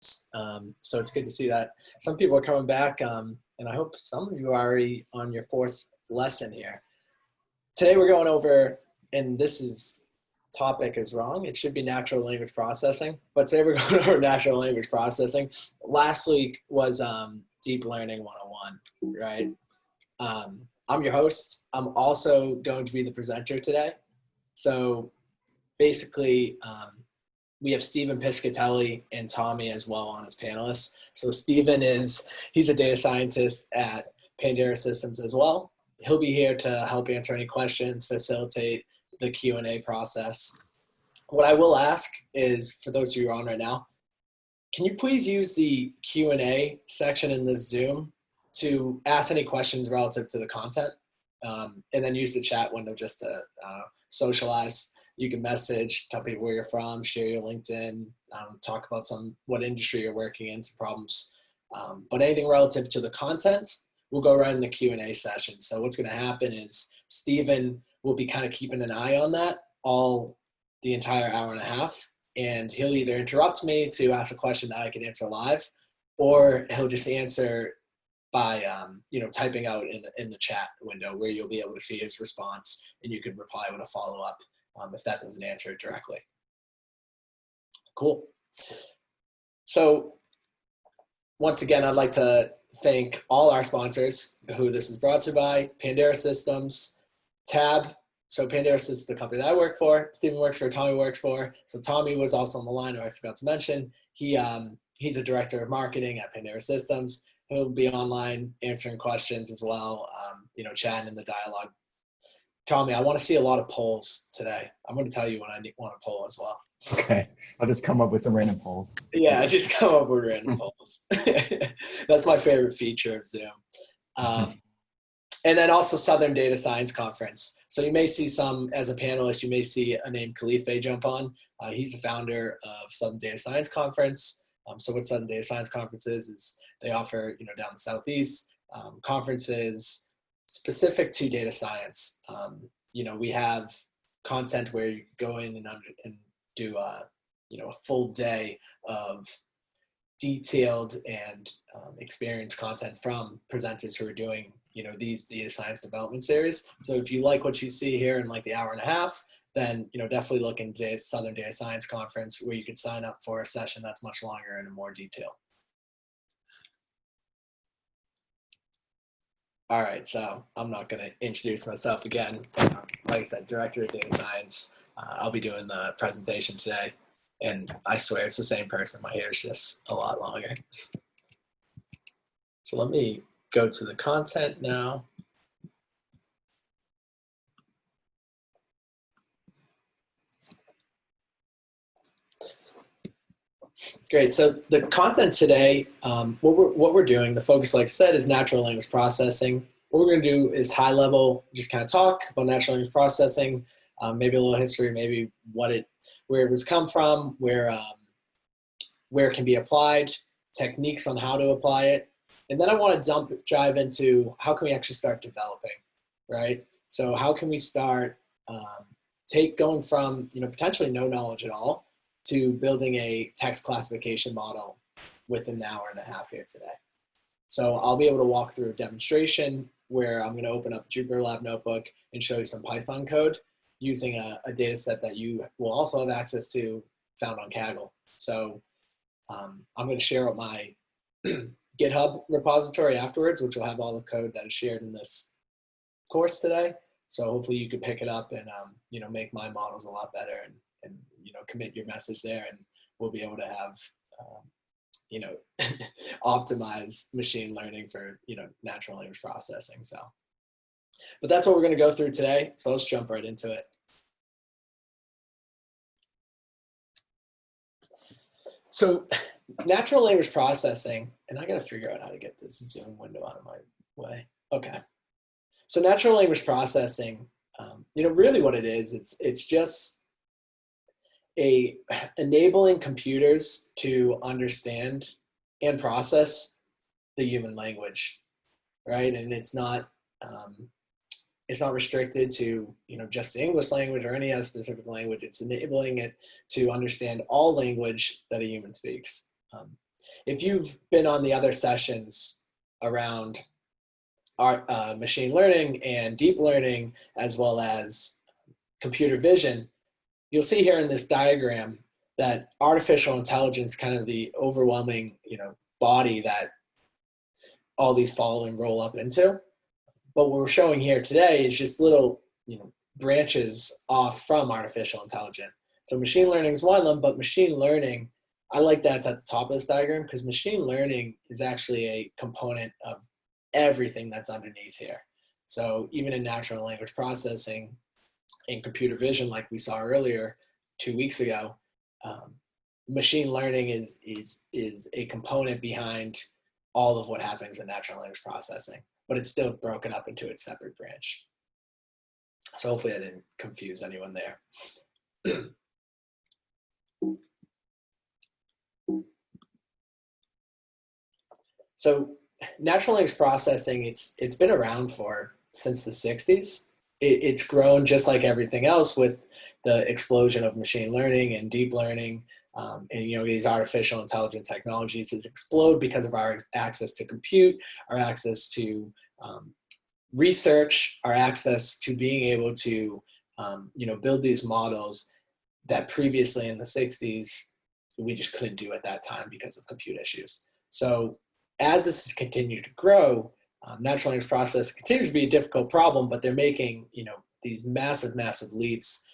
So it's good to see that some people are coming back, and I hope some of you are already on your fourth lesson here. Today we're going over, and topic is wrong. It should be natural language processing, but today we're going over natural language processing. Last week was deep learning 101, right? I'm your host. I'm also going to be the presenter today. So basically, we have Stephen Piscatelli and Tommy as well on as panelists. So Stephen he's a data scientist at Pandera Systems as well. He'll be here to help answer any questions, facilitate the Q&A process. What I will ask is, for those of you who are on right now, can you please use the Q&A section in this Zoom to ask any questions relative to the content, and then use the chat window just to socialize. You can message, tell people where you're from, share your LinkedIn, talk about what industry you're working in, some problems. But anything relative to the content, we'll go right in the Q&A session. So what's going to happen is Stephen will be kind of keeping an eye on that the entire hour and a half, and he'll either interrupt me to ask a question that I can answer live, or he'll just answer by typing out in the chat window where you'll be able to see his response, and you can reply with a follow-up if that doesn't answer it directly. Cool. So once again, I'd like to thank all our sponsors who this is brought to by: Pandera Systems, Tab. So Pandera Systems is the company that I work for, Stephen works for, Tommy works for. So Tommy was also on the line, who I forgot to mention. He's a director of marketing at Pandera Systems. He'll be online answering questions as well, chatting in the dialogue. Tommy, I want to see a lot of polls today. I'm going to tell you when I want a poll as well. Okay, I'll just come up with some random polls. Yeah, just come up with random polls. That's my favorite feature of Zoom. And then also Southern Data Science Conference. So you may see as a panelist, you may see a name Khalife jump on. He's the founder of Southern Data Science Conference. So what Southern Data Science Conference is they offer, down the Southeast, conferences specific to data science. We have content where you go in and do a full day of detailed and experienced content from presenters who are doing, these data science development series. So if you like what you see here in like the hour and a half, then, definitely look into Southern Data Science Conference, where you could sign up for a session that's much longer and in more detail. All right, so I'm not going to introduce myself again. Like I said, Director of Data Science. I'll be doing the presentation today, and I swear it's the same person. My hair is just a lot longer. So let me go to the content now. Great. So the content today, what we're doing, the focus, like I said, is natural language processing. What we're going to do is high level, just kind of talk about natural language processing, maybe a little history, maybe where it was come from, where it can be applied, techniques on how to apply it, and then I want to dive into how can we actually start developing, right? So how can we start going from potentially no knowledge at all to building a text classification model within an hour and a half here today. So I'll be able to walk through a demonstration where I'm going to open up a Jupyter Lab notebook and show you some Python code using a data set that you will also have access to found on Kaggle. So I'm going to share out my GitHub repository afterwards, which will have all the code that is shared in this course today. So hopefully you can pick it up and make my models a lot better and commit your message there, and we'll be able to have optimize machine learning for natural language processing. So, but that's what we're going to go through today. So let's jump right into it. So natural language processing, and I got to figure out how to get this Zoom window out of my way. Okay. So natural language processing, really what it is, it's just enabling computers to understand and process the human language, right? And it's not restricted to just the English language or any other specific language. It's enabling it to understand all language that a human speaks. If you've been on the other sessions around machine learning and deep learning, as well as computer vision, you'll see here in this diagram that artificial intelligence, kind of the overwhelming, body that all these fall and roll up into. But what we're showing here today is just little, branches off from artificial intelligence. So machine learning is one of them, but machine learning, I like that it's at the top of this diagram because machine learning is actually a component of everything that's underneath here. So even in natural language processing, in computer vision, like we saw earlier 2 weeks ago, machine learning is a component behind all of what happens in natural language processing, but it's still broken up into its separate branch. So hopefully I didn't confuse anyone there. So natural language processing, it's been around since the 60s. It's grown just like everything else with the explosion of machine learning and deep learning, and these artificial intelligence technologies has exploded because of our access to compute, our access to research, our access to being able to build these models that previously in the 60s we just couldn't do at that time because of compute issues. So as this has continued to grow, natural language processing continues to be a difficult problem, but they're making these massive leaps,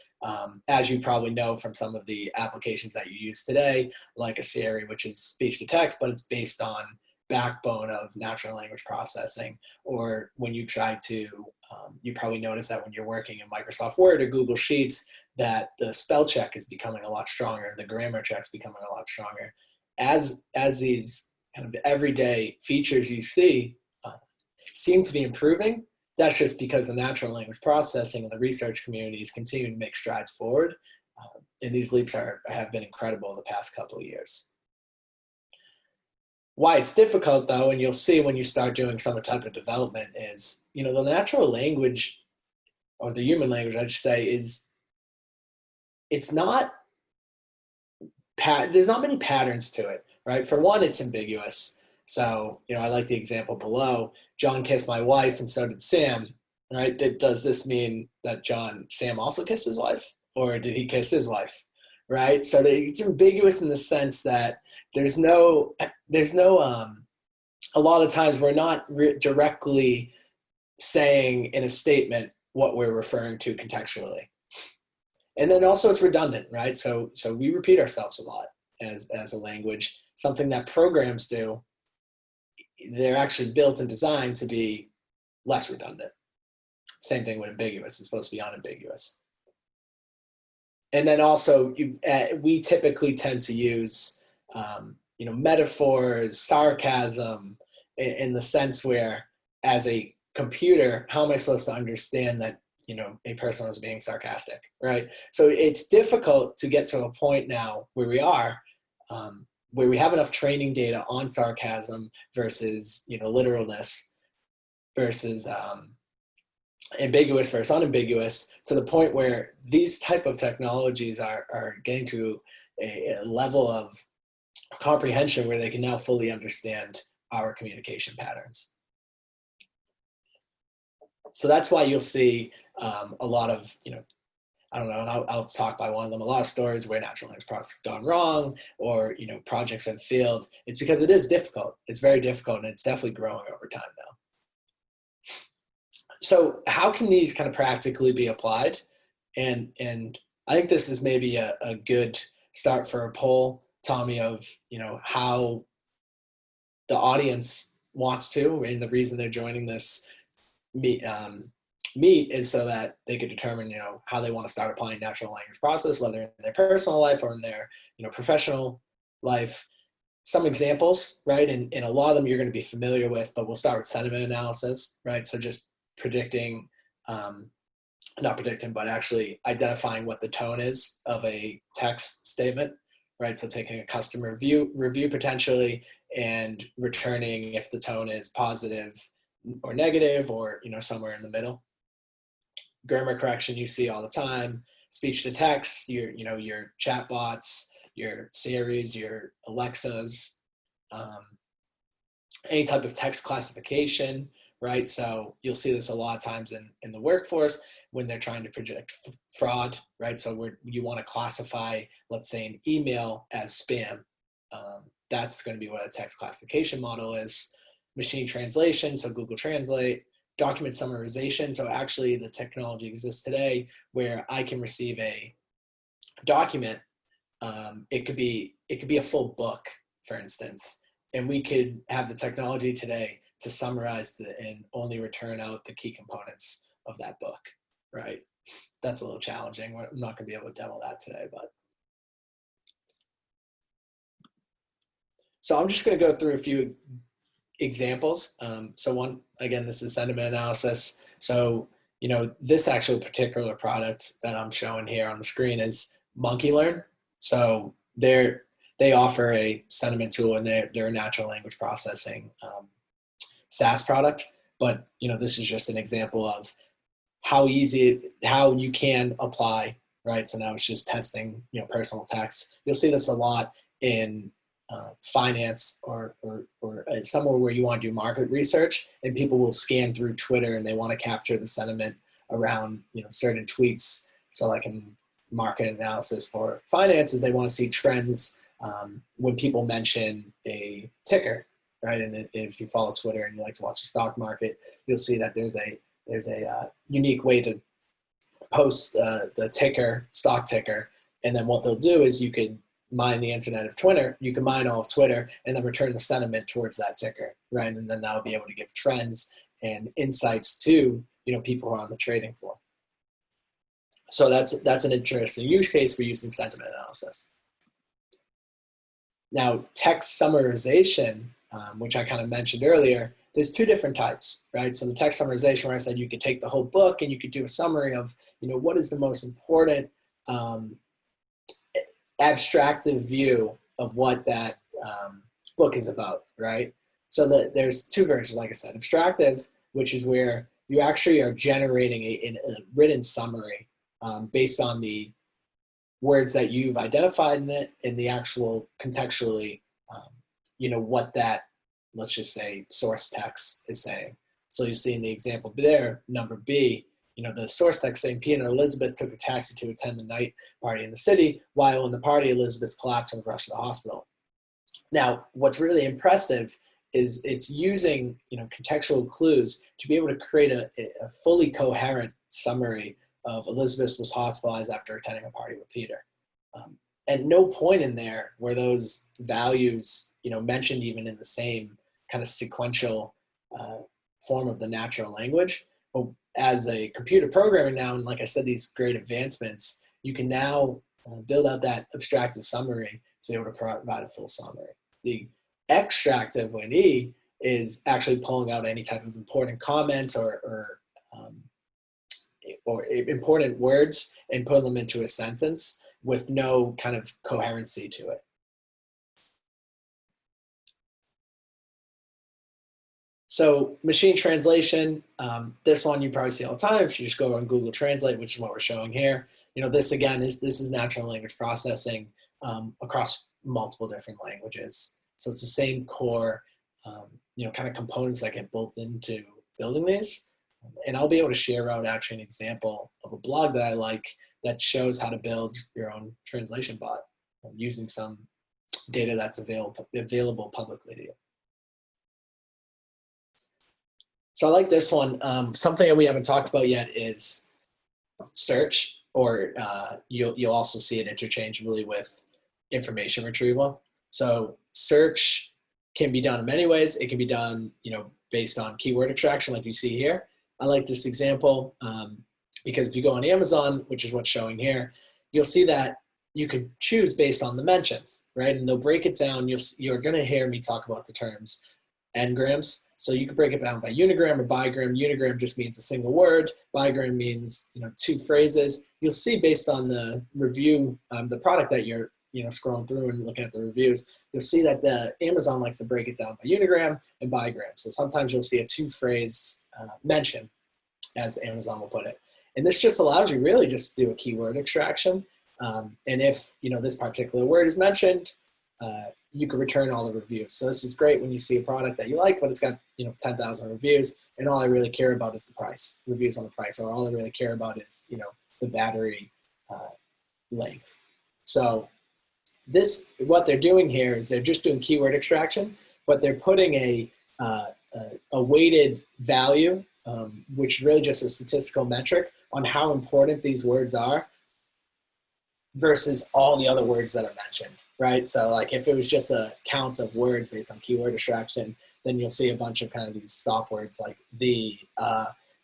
as you probably know from some of the applications that you use today, like a Siri, which is speech to text, but it's based on backbone of natural language processing. Or when you try to, you probably notice that when you're working in Microsoft Word or Google Sheets, that the spell check is becoming a lot stronger, the grammar check's becoming a lot stronger. As these kind of everyday features you see seem to be improving, that's just because the natural language processing and the research community is continuing to make strides forward. And these leaps have been incredible the past couple of years. Why it's difficult though, and you'll see when you start doing some type of development, is, the natural language, or the human language, I should say, there's not many patterns to it, right? For one, it's ambiguous. So, I like the example below. John kissed my wife and so did Sam, right? Does this mean that Sam also kissed his wife, or did he kiss his wife, right? So it's ambiguous in the sense that there's no, a lot of times we're not directly saying in a statement what we're referring to contextually. And then also it's redundant, right? So we repeat ourselves a lot as a language, something that programs do. They're actually built and designed to be less redundant. Same thing with ambiguous. It's supposed to be unambiguous. And then also we typically tend to use, metaphors, sarcasm, in the sense where as a computer, how am I supposed to understand that, a person was being sarcastic, right? So it's difficult to get to a point now where we are, where we have enough training data on sarcasm versus, literalness versus ambiguous versus unambiguous, to the point where these type of technologies are getting to a level of comprehension where they can now fully understand our communication patterns. So that's why you'll see a lot of, I don't know, and I'll talk by one of them, a lot of stories where natural language projects have gone wrong, or, projects have failed. It's because it is difficult. It's very difficult, and it's definitely growing over time now. So how can these kind of practically be applied? And I think this is maybe a good start for a poll, Tommy, of, how the audience wants to, and the reason they're joining this meet is so that they could determine, how they want to start applying natural language process, whether in their personal life or in their, professional life. Some examples, right? And a lot of them you're going to be familiar with, but we'll start with sentiment analysis, right? So just predicting, not predicting, but actually identifying what the tone is of a text statement, right? So taking a customer review potentially and returning if the tone is positive or negative, or, somewhere in the middle. Grammar correction you see all the time. Speech to text, your chatbots, your Siris, your Alexas, any type of text classification, right? So you'll see this a lot of times in the workforce when they're trying to predict fraud, right? So you want to classify, let's say, an email as spam. That's going to be what a text classification model is. Machine translation, so Google Translate. Document summarization, so actually the technology exists today where I can receive a document. It could be a full book, for instance, and we could have the technology today to summarize and only return out the key components of that book, right? That's a little challenging. I'm not going to be able to demo that today, but. So I'm just going to go through a few examples. So one, again, this is sentiment analysis. So, this actual particular product that I'm showing here on the screen is MonkeyLearn. So they offer a sentiment tool, and they're a natural language processing SaaS product. But, this is just an example of how you can apply, right? So now it's just testing, personal text. You'll see this a lot in finance or somewhere where you want to do market research, and people will scan through Twitter and they want to capture the sentiment around certain tweets. So like in market analysis for finances, they want to see trends when people mention a ticker, right? And if you follow Twitter and you like to watch the stock market, you'll see that there's a unique way to post the stock ticker, and then what they'll do is you could mine the internet of Twitter. You can mine all of Twitter and then return the sentiment towards that ticker, right? And then that'll be able to give trends and insights to people who are on the trading floor. So that's an interesting use case for using sentiment analysis. Now, text summarization, which I kind of mentioned earlier, there's two different types, right? So the text summarization, where I said you could take the whole book and you could do a summary of what is the most important abstractive view of what that book is about, right? So there's two versions, like I said. Abstractive, which is where you actually are generating a written summary based on the words that you've identified in it and the actual contextually, what that, let's just say, source text is saying. So you see in the example there, number B, the source text saying Peter and Elizabeth took a taxi to attend the night party in the city. While in the party, Elizabeth collapsed and was rushed to the hospital. Now, what's really impressive is it's using contextual clues to be able to create a fully coherent summary of Elizabeth was hospitalized after attending a party with Peter. At no point in there were those values mentioned even in the same kind of sequential form of the natural language. But as a computer programmer now, and like I said, these great advancements, you can now build out that abstractive summary to be able to provide a full summary. The extractive, when E, is actually pulling out any type of important comments or important words and putting them into a sentence with no kind of coherency to it. So machine translation, this one you probably see all the time if you just go on Google Translate, which is what we're showing here. This again this is natural language processing across multiple different languages. So it's the same core, kind of components that get built into building these. And I'll be able to share out actually an example of a blog that I like that shows how to build your own translation bot using some data that's available publicly to you. So I like this one. Something that we haven't talked about yet is search, or you'll also see it interchangeably with information retrieval. So search can be done in many ways. It can be done, based on keyword extraction, like you see here. I like this example because if you go on Amazon, which is what's showing here, you'll see that you could choose based on the mentions, right? And they'll break it down. You're going to hear me talk about the terms n-grams. So you can break it down by unigram or bigram. Unigram just means a single word. Bigram means, two phrases. You'll see based on the review, the product that you're, scrolling through and looking at the reviews, you'll see that the Amazon likes to break it down by unigram and bigram. So sometimes you'll see a two-phrase mention, as Amazon will put it. And this just allows you really just to do a keyword extraction. And if, this particular word is mentioned, you can return all the reviews. So this is great when you see a product that you like, but it's got 10,000 reviews, and all I really care about is the price, reviews on the price, or all I really care about is the battery length. So what they're doing here is they're just doing keyword extraction, but they're putting a weighted value, which is really just a statistical metric on how important these words are versus all the other words that are mentioned, right? So like if it was just a count of words based on keyword extraction, then you'll see a bunch of kind of these stop words like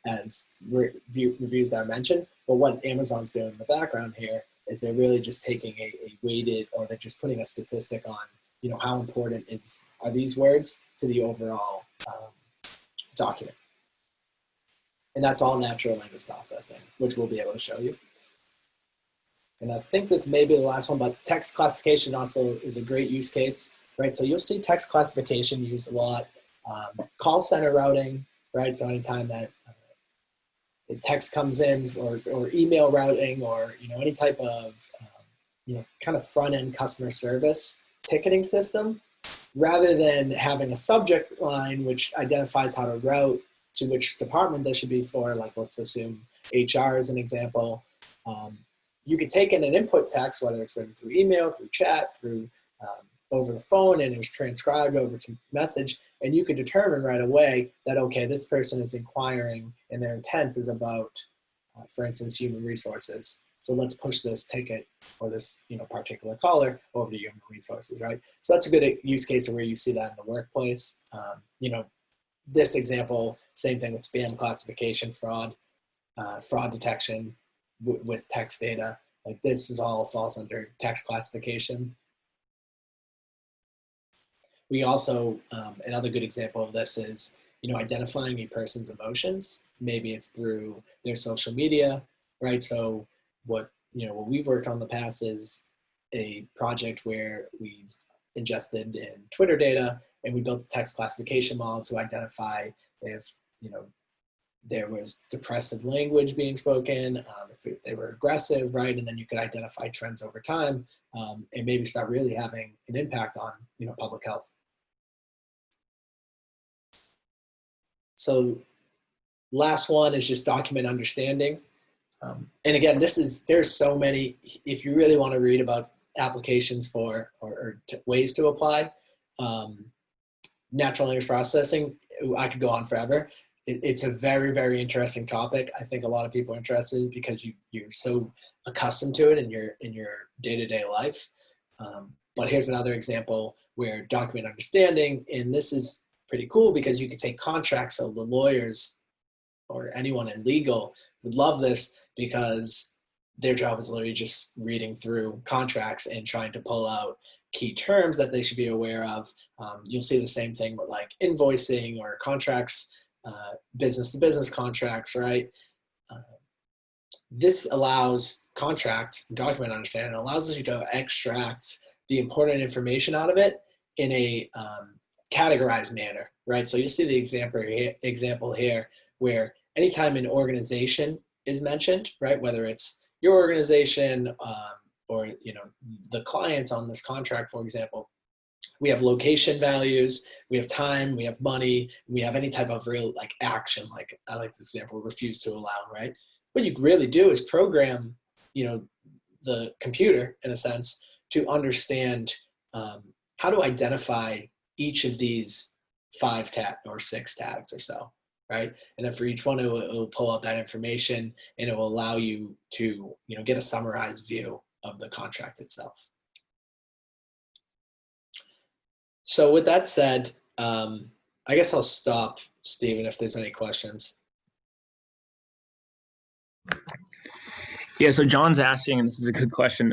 as reviews that are mentioned. But what Amazon's doing in the background here is they're really just taking a weighted, or they're just putting a statistic on, how important are these words to the overall document. And that's all natural language processing, which we'll be able to show you. And I think this may be the last one, but text classification also is a great use case, right? So you'll see text classification used a lot. Call center routing, right? So anytime that the text comes in, or email routing, or any type of kind of front-end customer service ticketing system, rather than having a subject line which identifies how to route to which department this should be for, like let's assume HR as an example. You could take in an input text, whether it's written through email, through chat, through over the phone, and it was transcribed over to message, and you could determine right away that, okay, this person is inquiring and their intent is about, for instance, human resources. So let's push this ticket or this particular caller over to human resources, right? So that's a good use case of where you see that in the workplace. This example, same thing with spam classification, fraud detection with text data. Like this is all falls under text classification. We also, another good example of this is, identifying a person's emotions. Maybe it's through their social media, right? So what we've worked on in the past is a project where we've ingested in Twitter data, and we built a text classification model to identify if, there was depressive language being spoken, if they were aggressive, right? And then you could identify trends over time, and maybe start really having an impact on, public health. So last one is just document understanding. And again, there's so many, if you really want to read about applications for, or ways to apply natural language processing, I could go on forever. It's a very, very interesting topic. I think a lot of people are interested because you're so accustomed to it in your day-to-day life. But here's another example where document understanding, and this is pretty cool because you can take contracts. So the lawyers or anyone in legal would love this because their job is literally just reading through contracts and trying to pull out key terms that they should be aware of. You'll see the same thing with like invoicing or contracts, business-to-business contracts, right? This allows document understanding, allows you to extract the important information out of it in a categorized manner, right? So you'll see the example here where anytime an organization is mentioned, right, whether it's your organization or the clients on this contract, for example, we have location values, we have time, we have money, we have any type of real like action, like I like this example, refuse to allow, right? What you really do is program, the computer in a sense to understand how to identify each of these 5 tags or 6 tags or so, right? And then for each one, it will pull out that information and it will allow you to, get a summarized view of the contract itself. So with that said, I guess I'll stop, Stephen, if there's any questions. Yeah, so John's asking, and this is a good question.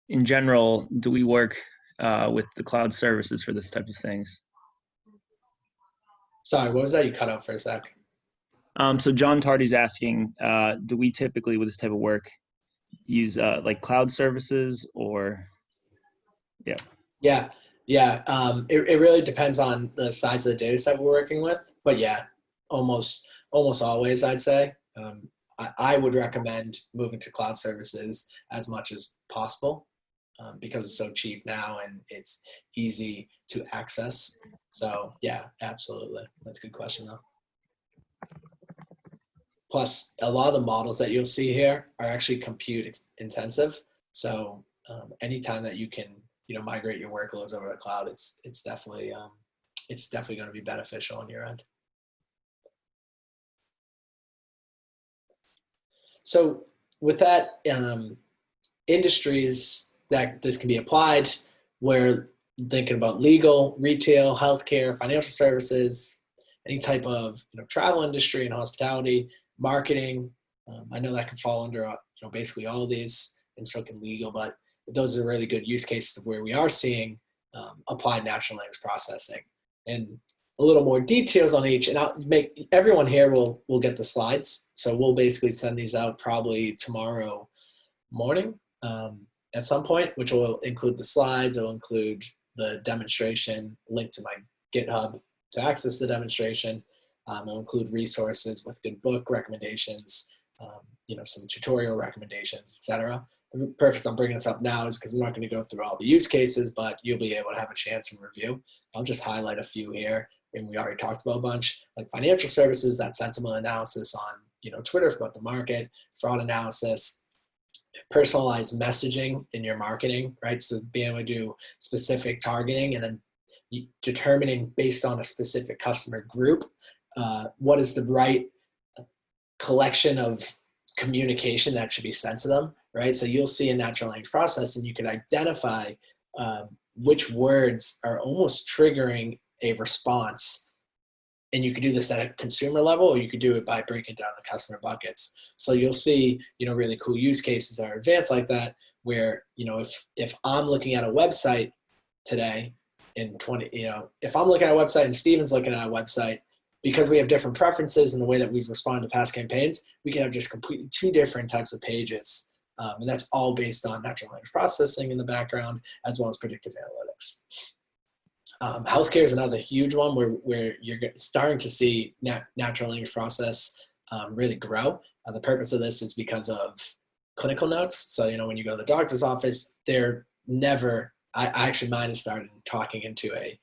In general, do we work with the cloud services for this type of things? Sorry, what was that? You cut out for a sec. So John Tardy's asking, do we typically with this type of work use like cloud services or, yeah. Yeah. It really depends on the size of the data set we're working with, but yeah, almost always I'd say. I would recommend moving to cloud services as much as possible. because it's so cheap now and it's easy to access. So yeah, absolutely. That's a good question though. Plus, a lot of the models that you'll see here are actually compute intensive. So anytime that you can, migrate your workloads over to the cloud, it's definitely going to be beneficial on your end. So with that, industries that this can be applied, we're thinking about legal, retail, healthcare, financial services, any type of travel industry and hospitality, marketing. I know that can fall under basically all of these, and so can legal, but those are really good use cases of where we are seeing applied natural language processing. And a little more details on each, and I'll make everyone here will get the slides. So we'll basically send these out probably tomorrow morning at some point, which will include the slides. It'll include the demonstration, link to my GitHub to access the demonstration. It'll include resources with good book recommendations, some tutorial recommendations, etc. The purpose I'm bringing this up now is because I'm not going to go through all the use cases, but you'll be able to have a chance and review. I'll just highlight a few here, and we already talked about a bunch, like financial services, that sentiment analysis on Twitter about the market, fraud analysis, personalized messaging in your marketing, right? So being able to do specific targeting and then determining based on a specific customer group, what is the right collection of communication that should be sent to them, right? So you'll see in natural language processing, you can identify which words are almost triggering a response. And you could do this at a consumer level, or you could do it by breaking down the customer buckets. So you'll see, really cool use cases that are advanced like that, where, if I'm looking at a website today if I'm looking at a website and Steven's looking at a website, because we have different preferences in the way that we've responded to past campaigns, we can have just completely two different types of pages. And that's all based on natural language processing in the background, as well as predictive analytics. Healthcare is another huge one where you're starting to see natural language process really grow. The purpose of this is because of clinical notes. So, when you go to the doctor's office, they're never, actually mine has started talking into a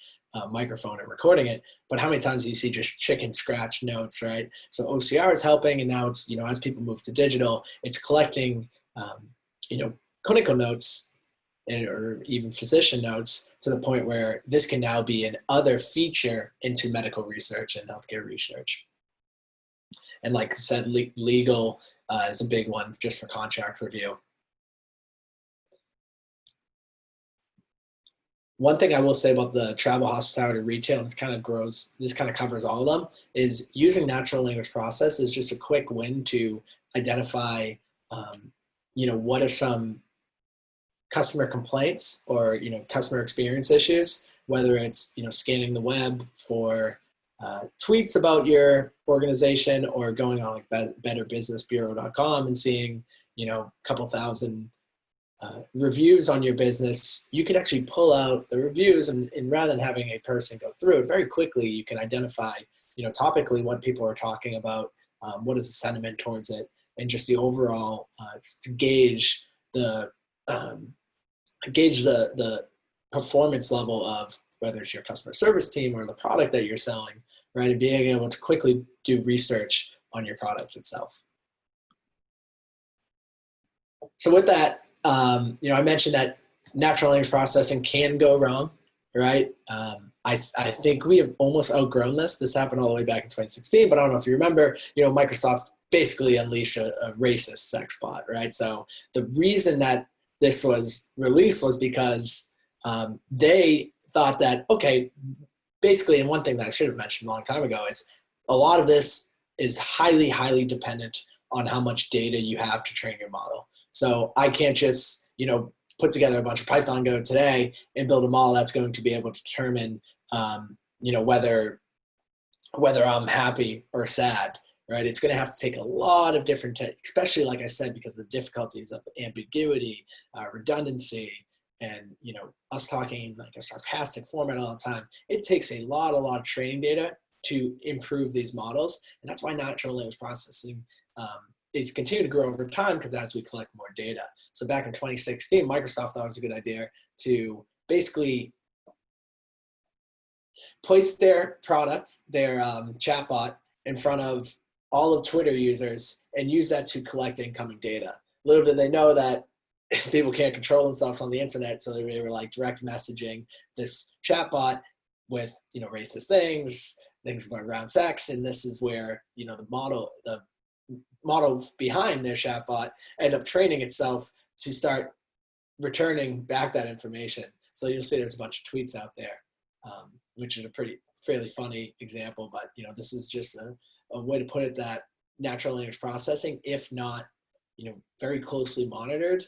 microphone and recording it, but how many times do you see just chicken scratch notes, right? So OCR is helping, and now it's, as people move to digital, it's collecting, clinical notes or even physician notes to the point where this can now be an other feature into medical research and healthcare research. And like I said, legal is a big one just for contract review. One thing I will say about the travel, hospitality, retail, and this kind of covers all of them, is using natural language process is just a quick win to identify, what are some customer complaints or, customer experience issues, whether it's, scanning the web for tweets about your organization, or going on like betterbusinessbureau.com and seeing, a couple thousand reviews on your business. You can actually pull out the reviews, and rather than having a person go through it very quickly, you can identify, topically what people are talking about, what is the sentiment towards it, and just the overall to gauge the performance level of whether it's your customer service team or the product that you're selling, right? And being able to quickly do research on your product itself. So with that, I mentioned that natural language processing can go wrong, right? I think we have almost outgrown this. This happened all the way back in 2016, but I don't know if you remember, Microsoft basically unleashed a racist sex bot, right? So the reason that this was released was because they thought that, okay, basically, and one thing that I should have mentioned a long time ago is a lot of this is highly, highly dependent on how much data you have to train your model. So I can't just, put together a bunch of Python code today and build a model that's going to be able to determine, whether I'm happy or sad, right? It's going to have to take a lot of different, especially like I said, because of the difficulties of ambiguity, redundancy, and us talking in like a sarcastic format all the time. It takes a lot of training data to improve these models, and that's why natural language processing it's continued to grow over time because as we collect more data. So back in 2016, Microsoft thought it was a good idea to basically place their product, their chatbot, in front of all of Twitter users and use that to collect incoming data. Little did they know that people can't control themselves on the internet, so they were like direct messaging this chatbot with, you know, racist things around sex, and this is where, you know, the model behind their chatbot ended up training itself to start returning back that information. So you'll see there's a bunch of tweets out there, which is a fairly funny example, but, you know, this is just a way to put it that natural language processing, if not, you know, very closely monitored,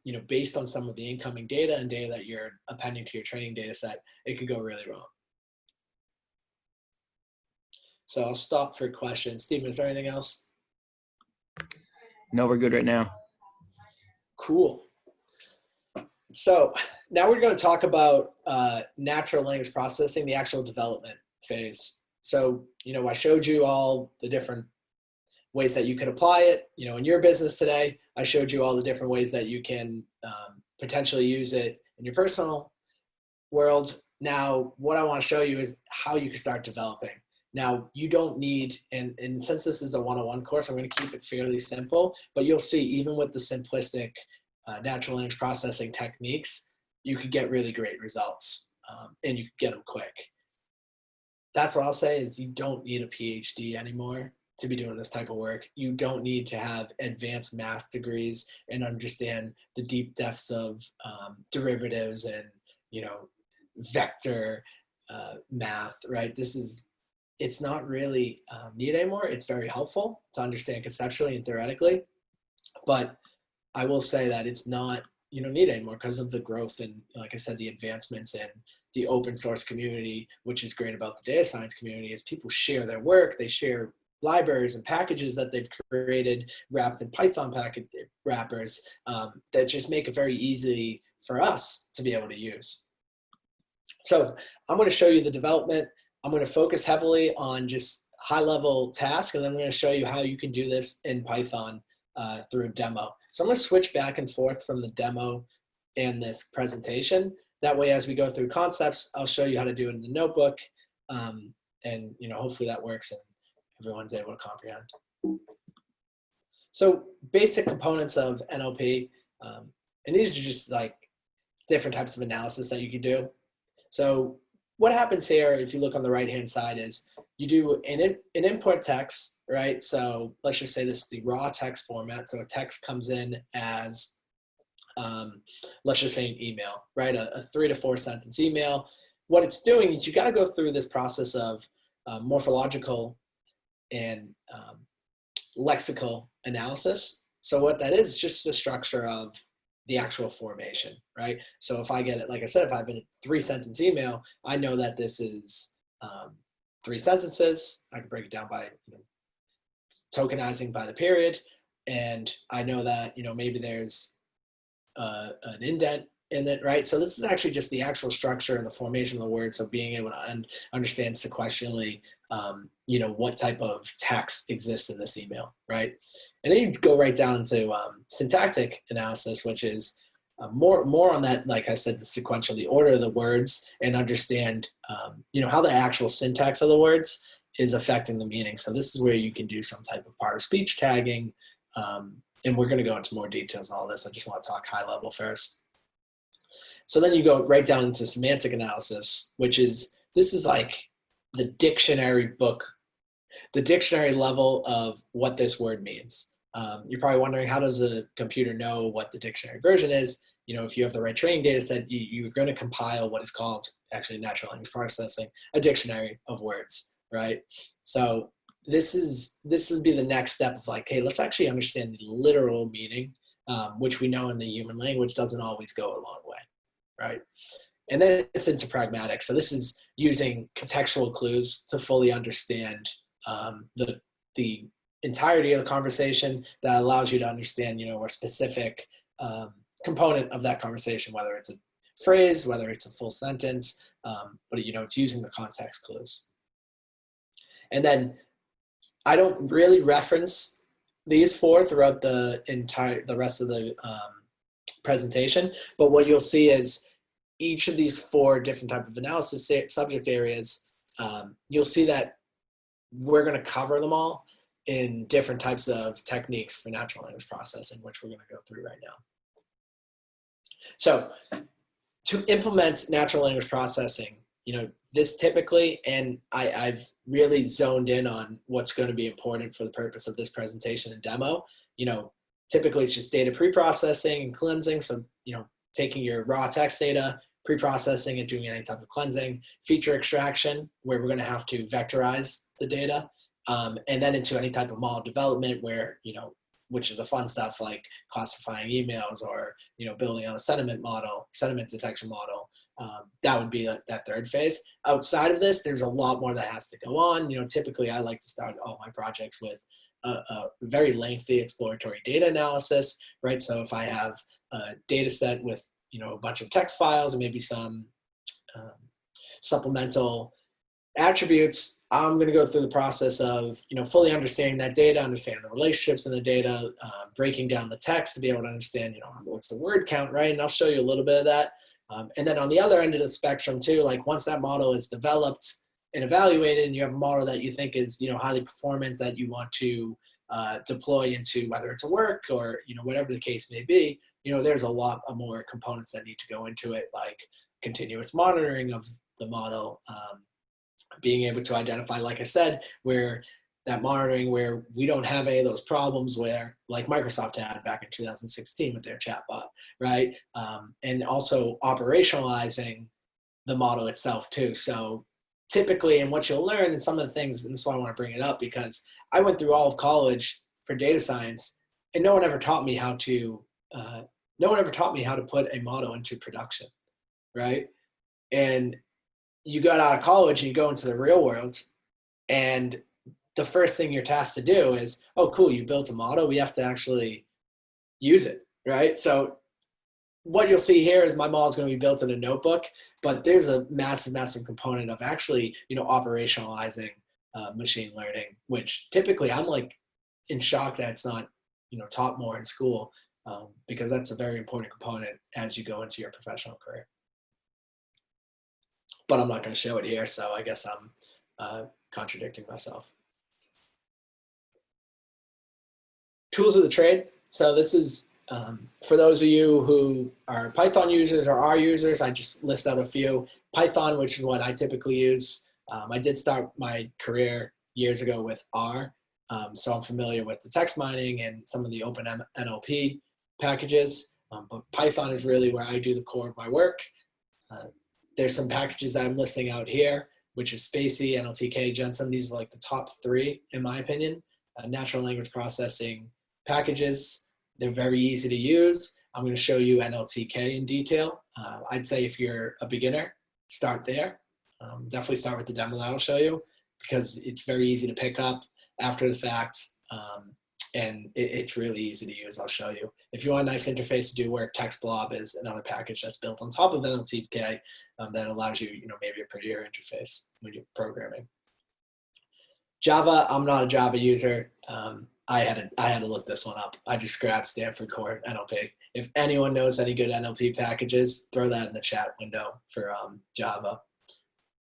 you know, based on some of the incoming data and data that you're appending to your training data set, it could go really wrong. So I'll stop for questions. Stephen, is there anything else? No, we're good right now. Cool. So now we're going to talk about natural language processing, the actual development phase. So, you know, I showed you all the different ways that you can apply it, you know, in your business today. I showed you all the different ways that you can potentially use it in your personal world. Now, what I want to show you is how you can start developing. Now, you don't need, and since this is a one-on-one course, I'm going to keep it fairly simple, but you'll see even with the simplistic natural language processing techniques, you could get really great results, and you can get them quick. That's what I'll say is you don't need a PhD anymore to be doing this type of work. You don't need to have advanced math degrees and understand the deep depths of derivatives and, you know, vector math, right? It's not really needed anymore. It's very helpful to understand conceptually and theoretically, but I will say that it's not, you know, needed anymore because of the growth and, like I said, the advancements in the open source community, which is great about the data science community, is people share their work, they share libraries and packages that they've created wrapped in Python package wrappers that just make it very easy for us to be able to use. So I'm going to show you the development. I'm going to focus heavily on just high-level tasks, and then I'm going to show you how you can do this in Python through a demo. So I'm going to switch back and forth from the demo and this presentation. That way, as we go through concepts, I'll show you how to do it in the notebook, and, you know, hopefully that works and everyone's able to comprehend. So basic components of NLP, and these are just like different types of analysis that you can do. So what happens here, if you look on the right-hand side, is you do an input text, right? So let's just say this is the raw text format. So a text comes in as, let's just say an email, right? A 3 to 4 sentence email. What it's doing is you got to go through this process of morphological and lexical analysis. So what that is just the structure of the actual formation, right? So if I get it, like I said, if I have a 3-sentence email, I know that this is 3 sentences. I can break it down by, you know, tokenizing by the period. And I know that, you know, maybe there's an indent in it, right? So this is actually just the actual structure and the formation of the word. So being able to understand sequentially, you know, what type of text exists in this email, right? And then you go right down to syntactic analysis, which is more on that, like I said, the sequential, the order of the words, and understand, you know, how the actual syntax of the words is affecting the meaning. So this is where you can do some type of part of speech tagging, and we're going to go into more details on all this. I just want to talk high level first. So then you go right down into semantic analysis, which is, this is like the dictionary book, the dictionary level of what this word means. You're probably wondering, how does a computer know what the dictionary version is? You know, if you have the right training data set, you're going to compile what is called, actually natural language processing, a dictionary of words, right? So this would be the next step of like, hey, let's actually understand the literal meaning, which we know in the human language doesn't always go a long way, right? And then it's into pragmatic. So this is using contextual clues to fully understand the entirety of the conversation that allows you to understand, you know, a specific component of that conversation, whether it's a phrase, whether it's a full sentence, but, you know, it's using the context clues. And then I don't really reference these four throughout the rest of the presentation, but what you'll see is each of these four different type of analysis subject areas, you'll see that we're going to cover them all in different types of techniques for natural language processing, which we're going to go through right now. So to implement natural language processing, this typically, and I've really zoned in on what's going to be important for the purpose of this presentation and demo. Typically it's just data pre-processing and cleansing. So, taking your raw text data, pre-processing and doing any type of cleansing, feature extraction, where we're going to have to vectorize the data, and then into any type of model development where, which is the fun stuff like classifying emails or, building on a sentiment detection model. That would be that third phase. Outside of this, there's a lot more that has to go on. Typically I like to start all my projects with a very lengthy exploratory data analysis, right? So if I have a data set with, a bunch of text files and maybe some supplemental attributes, I'm going to go through the process of, fully understanding that data, understanding the relationships in the data, breaking down the text to be able to understand, what's the word count, right? And I'll show you a little bit of that. And then on the other end of the spectrum too, like once that model is developed and evaluated and you have a model that you think is, highly performant that you want to deploy into whether it's a work or, whatever the case may be, there's a lot more components that need to go into it, like continuous monitoring of the model, being able to identify, like I said, where that monitoring, where we don't have any of those problems where like Microsoft had back in 2016 with their chatbot, right? And also operationalizing the model itself too. So typically, and what you'll learn, and some of the things, and that's why I want to bring it up, because I went through all of college for data science and no one ever taught me how to put a model into production, right? And you got out of college and you go into the real world, and the first thing you're tasked to do is, oh, cool, you built a model, we have to actually use it, right? So what you'll see here is my model is going to be built in a notebook, but there's a massive, massive component of actually, operationalizing machine learning, which typically I'm like in shock that it's not, taught more in school, because that's a very important component as you go into your professional career. But I'm not going to show it here, so I guess I'm contradicting myself. Tools of the trade. So this is, for those of you who are Python users or R users, I just list out a few. Python, which is what I typically use. I did start my career years ago with R, so I'm familiar with the text mining and some of the open NLP packages, but Python is really where I do the core of my work. There's some packages that I'm listing out here, which is Spacey, NLTK, Jensen. These are like the top three, in my opinion, natural language processing packages. They're very easy to use. I'm going to show you NLTK in detail. I'd say if you're a beginner, start there. Definitely start with the demo that I'll show you, because it's very easy to pick up after the fact, and it's really easy to use. I'll show you. If you want a nice interface to do work, TextBlob is another package that's built on top of NLTK that allows you, maybe a prettier interface when you're programming. Java, I'm not a Java user. I had to look this one up. I just grabbed Stanford Core NLP. If anyone knows any good NLP packages, throw that in the chat window for Java.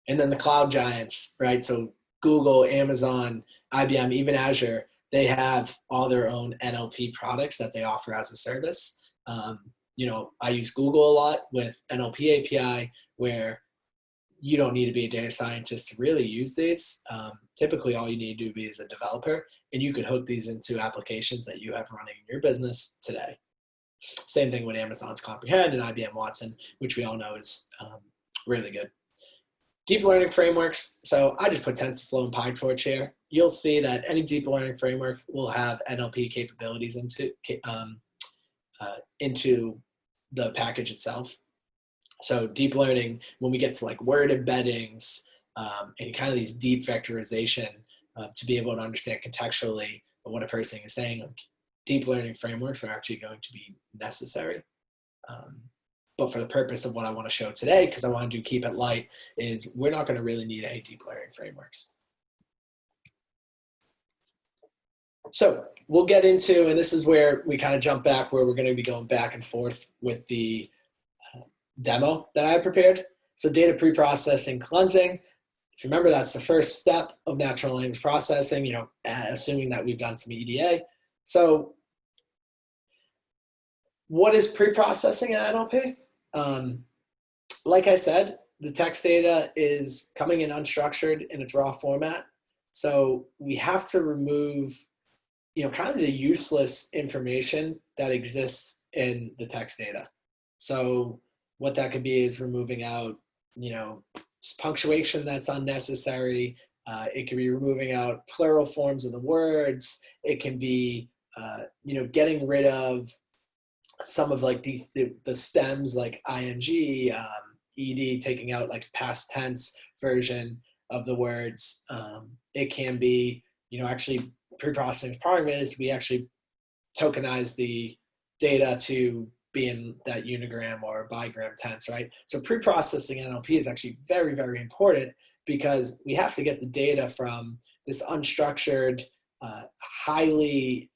And then the cloud giants, right? So Google, Amazon, IBM, even Azure, they have all their own NLP products that they offer as a service. I use Google a lot with NLP API, where you don't need to be a data scientist to really use these. Typically, all you need to be is a developer, and you could hook these into applications that you have running in your business today. Same thing with Amazon's Comprehend and IBM Watson, which we all know is really good. Deep learning frameworks. So I just put TensorFlow and PyTorch here. You'll see that any deep learning framework will have NLP capabilities into the package itself. So deep learning, when we get to like word embeddings and kind of these deep vectorization to be able to understand contextually what a person is saying, like deep learning frameworks are actually going to be necessary. But for the purpose of what I want to show today, because I want to keep it light, is we're not going to really need any deep learning frameworks. So we'll get into, and this is where we kind of jump back, where we're going to be going back and forth with the demo that I prepared. So data pre-processing cleansing. If you remember, that's the first step of natural language processing, assuming that we've done some EDA. So what is pre-processing in NLP? Like I said, the text data is coming in unstructured in its raw format. So we have to remove, kind of the useless information that exists in the text data. So what that could be is removing out, punctuation that's unnecessary. It could be removing out plural forms of the words. It can be, getting rid of some of like the stems like ing, ed, taking out like past tense version of the words. It can be, actually pre-processing's part of it is we actually tokenize the data to be in that unigram or bigram tense, right? So pre-processing NLP is actually very, very important because we have to get the data from this unstructured, highly,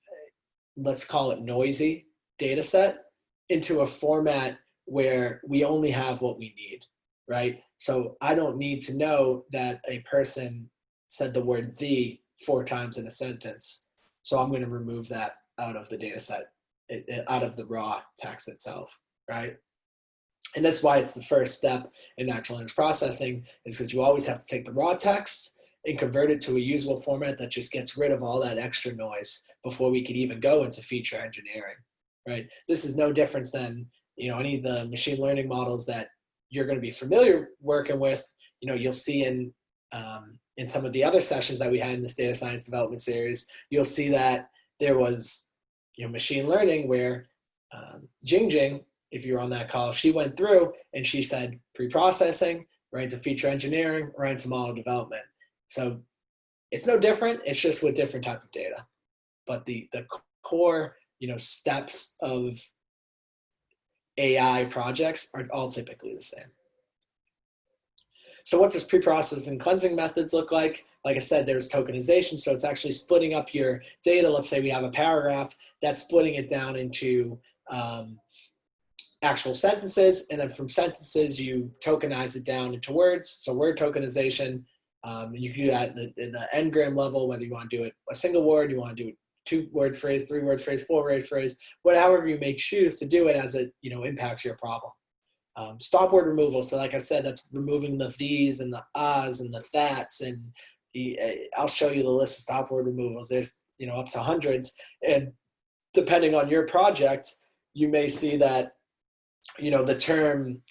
let's call it noisy data set into a format where we only have what we need, right? So I don't need to know that a person said the word "the" 4 times in a sentence. So I'm going to remove that out of the data set, out of the raw text itself, right? And that's why it's the first step in natural language processing, is because you always have to take the raw text and convert it to a usable format that just gets rid of all that extra noise before we could even go into feature engineering, right? This is no difference than, any of the machine learning models that you're going to be familiar working with. You'll see in some of the other sessions that we had in this data science development series, you'll see that there was, machine learning where Jing, if you're on that call, she went through and she said pre-processing, right into feature engineering, right into model development. So it's no different. It's just with different type of data. But the core, steps of AI projects are all typically the same. So what does pre-processing cleansing methods look like? Like I said, there's tokenization. So it's actually splitting up your data. Let's say we have a paragraph, that's splitting it down into actual sentences. And then from sentences, you tokenize it down into words. So word tokenization, you can do that in the n-gram level, whether you want to do it a single word, you want to do it 2-word phrase, 3-word phrase, 4-word phrase, whatever you may choose to do it as it, impacts your problem. Stop word removal. So like I said, that's removing the these and the ahs and the that's, and I'll show you the list of stop word removals. There's, up to hundreds. And depending on your project, you may see that, the term,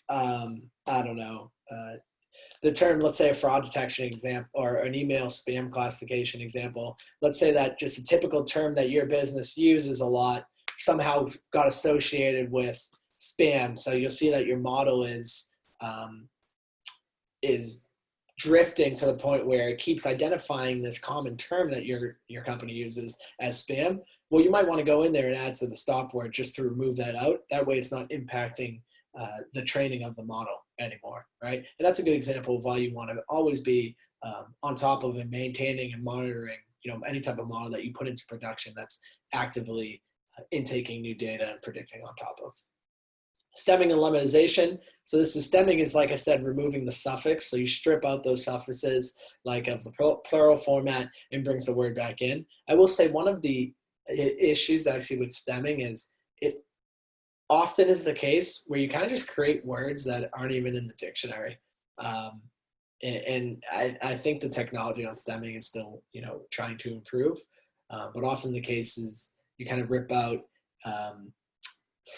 the term, let's say a fraud detection example or an email spam classification example. Let's say that just a typical term that your business uses a lot somehow got associated with spam. So you'll see that your model is drifting to the point where it keeps identifying this common term that your company uses as spam. Well, you might want to go in there and add to the stop word just to remove that out. That way it's not impacting the training of the model anymore, right? And that's a good example of why you want to always be on top of and maintaining and monitoring, any type of model that you put into production that's actively intaking new data and predicting on top of. Stemming and lemmatization. So this is stemming is, like I said, removing the suffix. So you strip out those suffixes like of the plural format and brings the word back in. I will say one of the issues that I see with stemming is it often is the case where you kind of just create words that aren't even in the dictionary. And I think the technology on stemming is still, trying to improve. But often the case is you kind of rip out,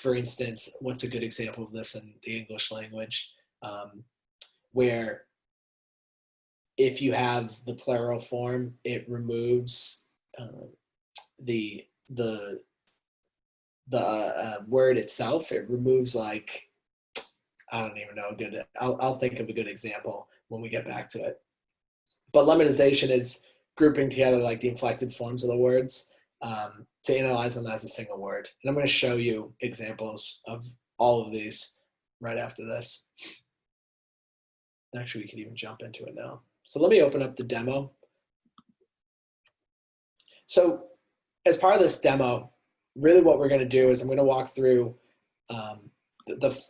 for instance, what's a good example of this in the English language, where if you have the plural form, it removes the word itself. It removes, like, I don't even know, I'll think of a good example when we get back to it. But lemmatization is grouping together like the inflected forms of the words to analyze them as a single word. And I'm going to show you examples of all of these right after this. Actually, we can even jump into it now. So let me open up the demo. So as part of this demo, really what we're going to do is I'm going to walk through the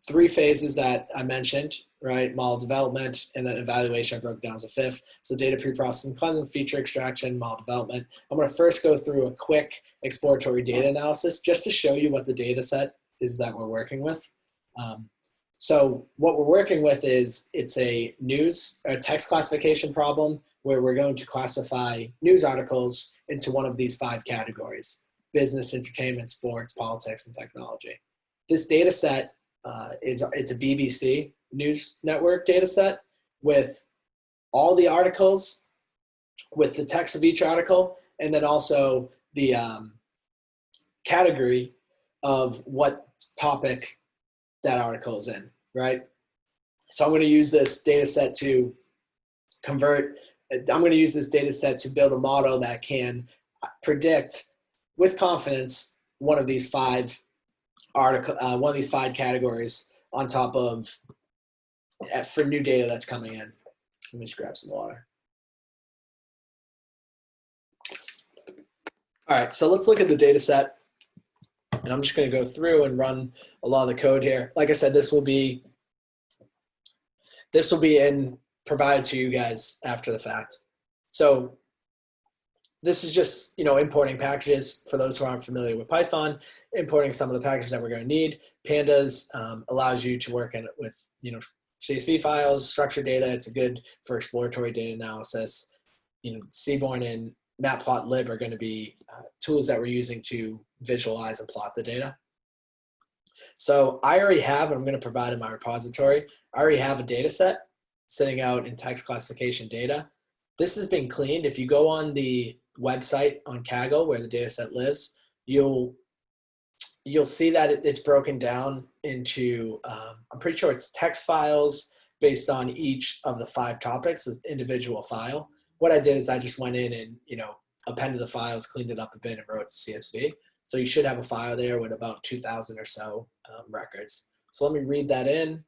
three phases that I mentioned, right? Model development, and then evaluation I broke down as a fifth. So data preprocessing, cleansing, feature extraction, model development. I'm going to first go through a quick exploratory data analysis just to show you what the data set is that we're working with. So what we're working with is it's a text classification problem where we're going to classify news articles into one of these 5 categories: business, entertainment, sports, politics, and technology. This data set it's a BBC News Network data set with all the articles, with the text of each article, and then also the category of what topic that article is in, right? So I'm going to use this data set to build a model that can predict with confidence one of these 5 categories on top of for new data that's coming in. Let me just grab some water. All right, so let's look at the data set. And I'm just going to go through and run a lot of the code here. Like I said, this will be provided to you guys after the fact. So this is just, importing packages for those who aren't familiar with Python, importing some of the packages that we're going to need. Pandas allows you to work with, CSV files, structured data. It's good for exploratory data analysis. Seaborn and Matplotlib are going to be tools that we're using to visualize and plot the data. So I already have, and I'm going to provide in my repository, I already have a data set sitting out in text classification data. This has been cleaned. If you go on the website on Kaggle where the data set lives, you'll see that it's broken down into, I'm pretty sure it's text files based on each of the 5 topics as individual file. What I did is I just went in and, appended the files, cleaned it up a bit, and wrote to CSV. So you should have a file there with about 2,000 or so records. So let me read that in.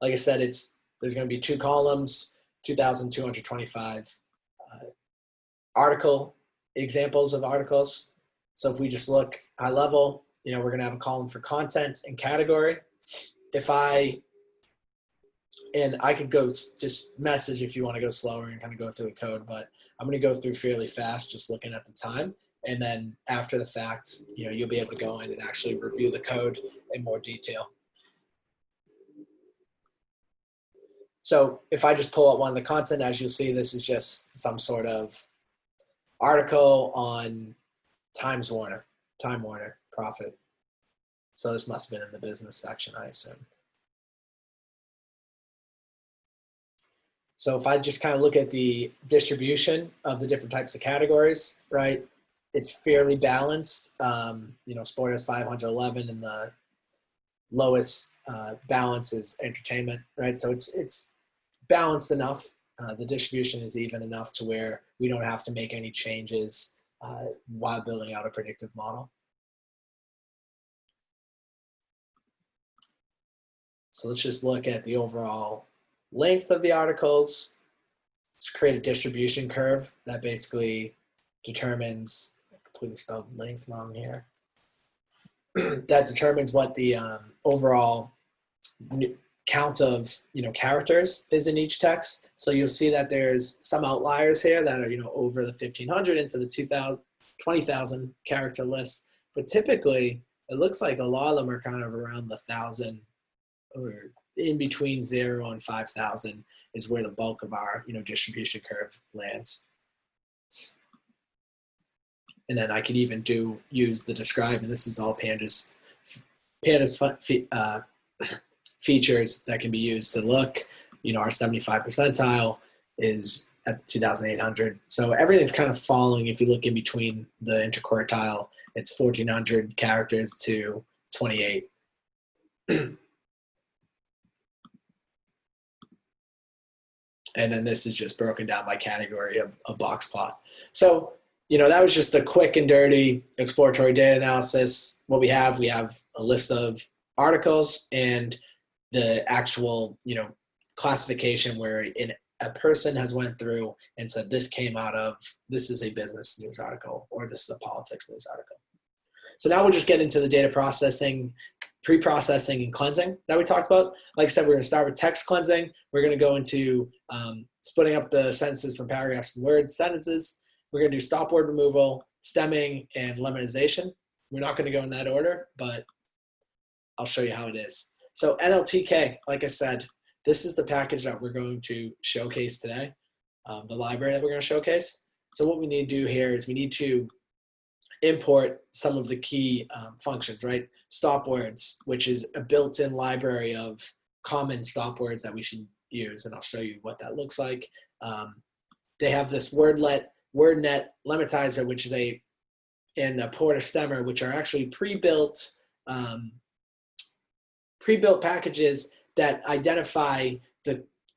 Like I said, there's going to be 2 columns, 2,225 article examples of articles. So if we just look high level, we're going to have a column for content and category. And I could go just message if you want to go slower and kind of go through the code, but I'm going to go through fairly fast just looking at the time. And then after the fact, you'll be able to go in and actually review the code in more detail. So if I just pull out one of the content, as you'll see, this is just some sort of article on Time Warner profit. So this must have been in the business section, I assume. So if I just kind of look at the distribution of the different types of categories, right, it's fairly balanced. Sport has 511 and the lowest balance is entertainment, right? So it's balanced enough. The distribution is even enough to where we don't have to make any changes while building out a predictive model. So let's just look at the overall length of the articles. Let's create a distribution curve that basically determines, I completely spelled length wrong here. That determines what the overall count of characters is in each text. So you'll see that there's some outliers here that are over the 1,500 into the 20,000 character list. But typically, it looks like a lot of them are kind of around the 1,000 or in between 0 and 5,000 is where the bulk of our distribution curve lands. And then I could even use the describe, and this is all Pandas features that can be used to look. Our 75 percentile is at the 2,800. So everything's kind of following. If you look in between the interquartile, it's 1,400 characters to 28. And then this is just broken down by category of a box plot. So, that was just a quick and dirty exploratory data analysis. What we have a list of articles and the actual, classification where in a person has went through and said, this came out of, this is a business news article, or this is a politics news article. So now we'll just get into the data processing, pre-processing, and cleansing that we talked about. Like I said, we're going to start with text cleansing. We're going to go into splitting up the sentences from paragraphs and words, sentences. We're going to do stop word removal, stemming, and lemmatization. We're not going to go in that order, but I'll show you how it is. So NLTK, like I said, this is the package that we're going to showcase today, the library that we're going to showcase. So what we need to do here is we need to import some of the key functions, right? Stop words, which is a built-in library of common stop words that we should use, and I'll show you what that looks like. They have this WordNet lemmatizer, which is and a Porter stemmer, which are actually pre-built packages that identify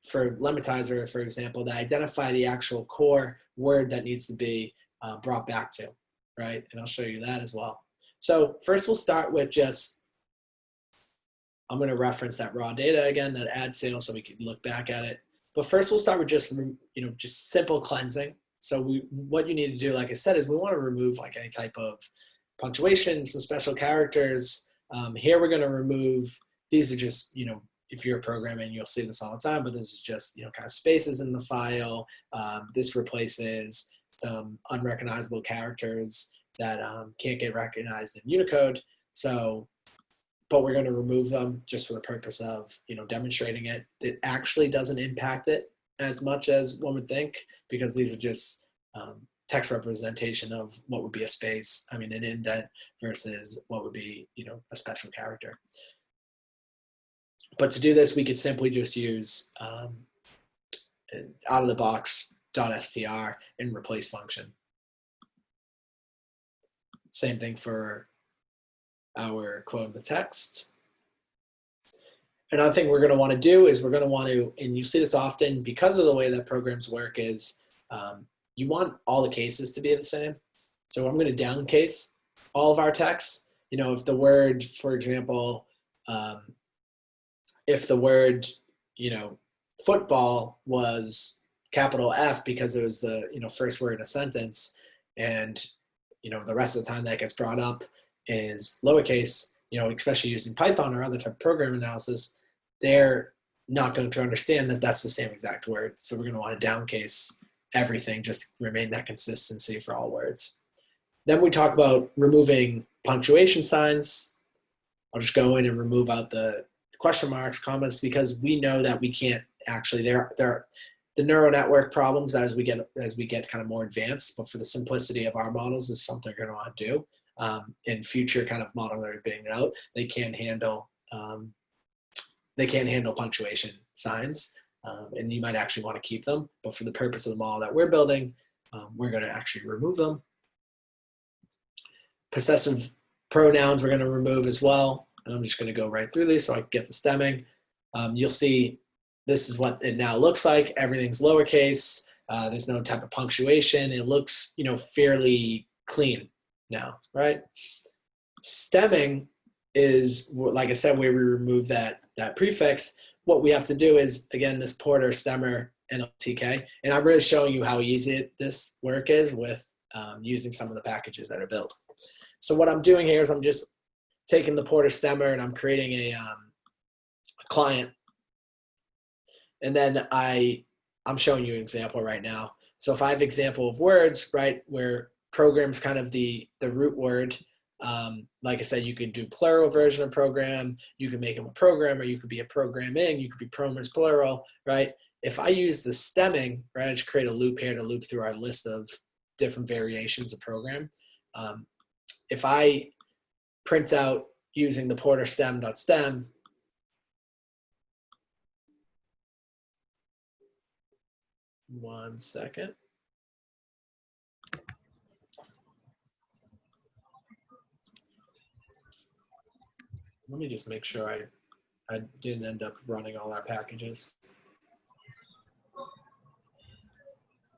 for lemmatizer, for example, that identify the actual core word that needs to be brought back to, right? And I'll show you that as well. So first we'll start with I'm going to reference that raw data again, that ad sale, so we can look back at it. But first we'll start with just simple cleansing. So what you need to do, like I said, is we want to remove like any type of punctuation, some special characters. Here we're going to remove, these are just, if you're programming, you'll see this all the time, but this is just, kind of spaces in the file. This replaces some unrecognizable characters that can't get recognized in Unicode. But we're going to remove them just for the purpose of, demonstrating it. It actually doesn't impact it as much as one would think, because these are just text representation of what would be a space, an indent versus what would be, a special character. But to do this, we could simply just use out of the box .str and replace function. Same thing for our quote in the text. Another thing we're going to want to do is we're going to want to, and you see this often because of the way that programs work, is you want all the cases to be the same. So I'm going to downcase all of our text. If the word, for example, if the word, football was capital F because it was the, first word in a sentence, and, the rest of the time that gets brought up is lowercase, especially using Python or other type of program analysis, they're not going to understand that that's the same exact word. So we're going to want to downcase everything, just remain that consistency for all words. Then we talk about removing punctuation signs. I'll just go in and remove out the question marks, commas, because we know that we can't actually, they're the neural network problems as we get kind of more advanced, but for the simplicity of our models is something we're going to want to do. In future kind of model that are being out, they can't handle punctuation signs, and you might actually want to keep them, but for the purpose of the model that we're building, we're going to actually remove them. Possessive pronouns we're going to remove as well, and I'm just going to go right through these so I can get the stemming. You'll see this is what it now looks like. Everything's lowercase. There's no type of punctuation. It looks, fairly clean now, right? Stemming is, like I said, where we remove that prefix. What we have to do is, again, this Porter stemmer NLTK, and I'm really showing you how easy this work is with using some of the packages that are built. So what I'm doing here is I'm just taking the Porter stemmer and I'm creating a client, and then I'm showing you an example right now. So if I have example of words, right, where program's kind of the root word, like I said, you could do plural version of program, you can make them a program, or you could be a programming, you could be promers plural, right? If I use the stemming, right, I just create a loop here to loop through our list of different variations of program. If I print out using the Porter stem.stem, one second. Let me just make sure I didn't end up running all our packages.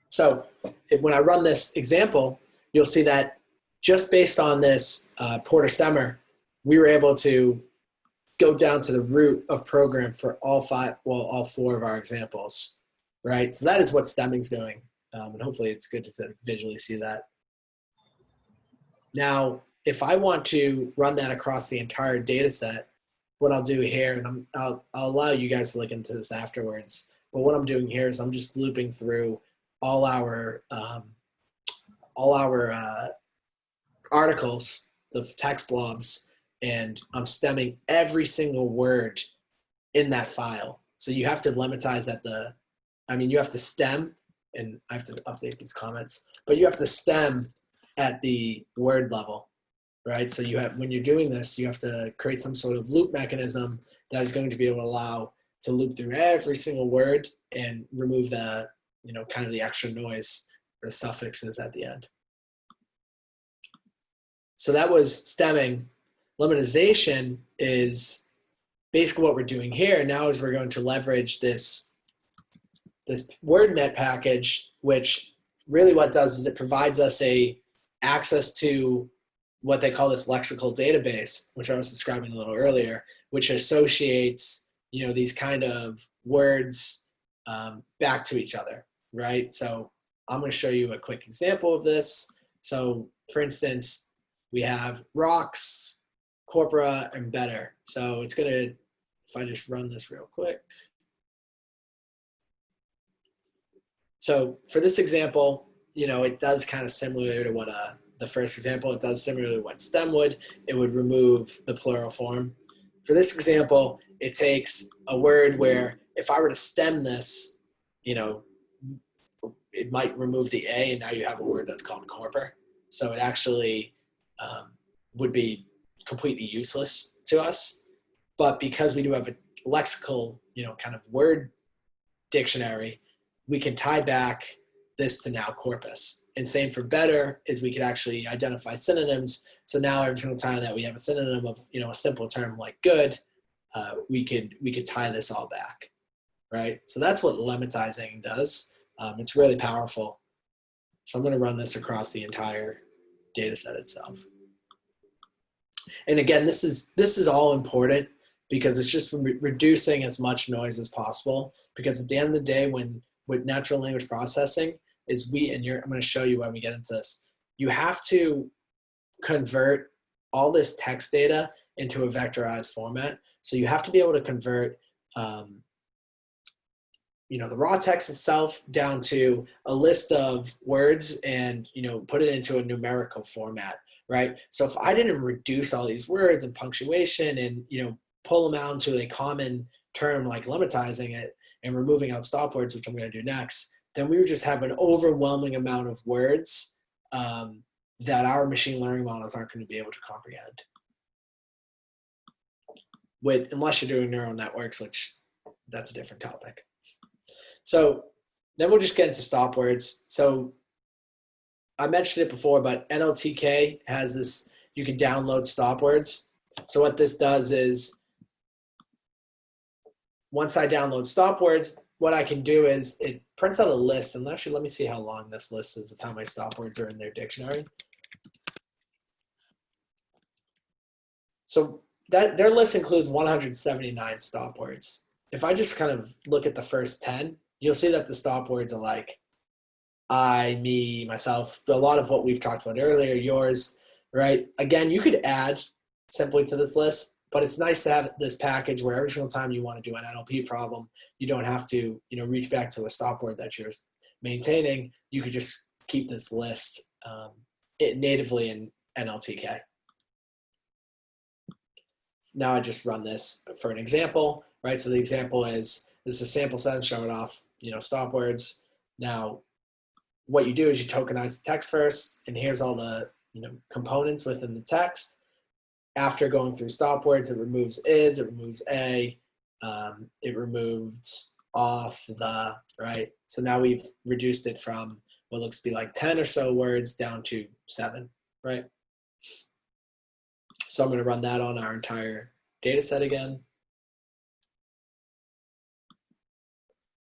So when I run this example, you'll see that just based on this Porter stemmer, we were able to go down to the root of program for all four of our examples. right? So that is what stemming's doing. And hopefully it's good to visually see that. Now, if I want to run that across the entire data set, what I'll do here, and I'll allow you guys to look into this afterwards, but what I'm doing here is I'm just looping through all our articles, the text blobs, and I'm stemming every single word in that file. So you have to lematize you have to stem, and I have to update these comments, but you have to stem at the word level, right? So when you're doing this, you have to create some sort of loop mechanism that is going to be able to allow to loop through every single word and remove the, kind of the extra noise, the suffixes at the end. So that was stemming. Lemmatization is basically what we're doing here now is we're going to leverage this WordNet package, which really what it does is it provides us access to what they call this lexical database, which I was describing a little earlier, which associates, these kind of words back to each other, right? So I'm going to show you a quick example of this. So for instance, we have rocks, corpora, and better. So it's going to, if I just run this real quick. So for this example, it does kind of similar to what the first example, it does similar to what stem would. It would remove the plural form. For this example, it takes a word where if I were to stem this, it might remove the A, and now you have a word that's called corpor. So it actually would be completely useless to us. But because we do have a lexical, kind of word dictionary, we can tie back this to now corpus. And same for better is we could actually identify synonyms. So now every single time that we have a synonym of, a simple term like good, we could tie this all back, right? So that's what lemmatizing does. It's really powerful. So I'm going to run this across the entire data set itself. And again, this is all important because it's just reducing as much noise as possible, because at the end of the day, with natural language processing is I'm going to show you when we get into this, you have to convert all this text data into a vectorized format. So you have to be able to convert the raw text itself down to a list of words and, put it into a numerical format, right? So if I didn't reduce all these words and punctuation and, pull them out into a common term like lemmatizing it and removing out stop words, which I'm going to do next, then we would just have an overwhelming amount of words that our machine learning models aren't going to be able to comprehend. Unless you're doing neural networks, which that's a different topic. So then we'll just get into stop words. So I mentioned it before, but NLTK has this, you can download stop words. So what this does is, once I download stop words, what I can do is it prints out a list. And actually, let me see how long this list is of how many stop words are in their dictionary. So their list includes 179 stop words. If I just kind of look at the first 10, you'll see that the stop words are like I, me, myself, a lot of what we've talked about earlier, yours, right? Again, you could add simply to this list, but it's nice to have this package where every single time you want to do an NLP problem, you don't have to, reach back to a stop word that you're maintaining. You could just keep this list natively in NLTK. Now I just run this for an example, right? So the example is, this is a sample set showing off, stop words. Now, what you do is you tokenize the text first, and here's all the, components within the text. After going through stop words, it removes is, it removes a, it removes off the, right? So now we've reduced it from what looks to be like 10 or so words down to 7, right? So I'm going to run that on our entire data set again.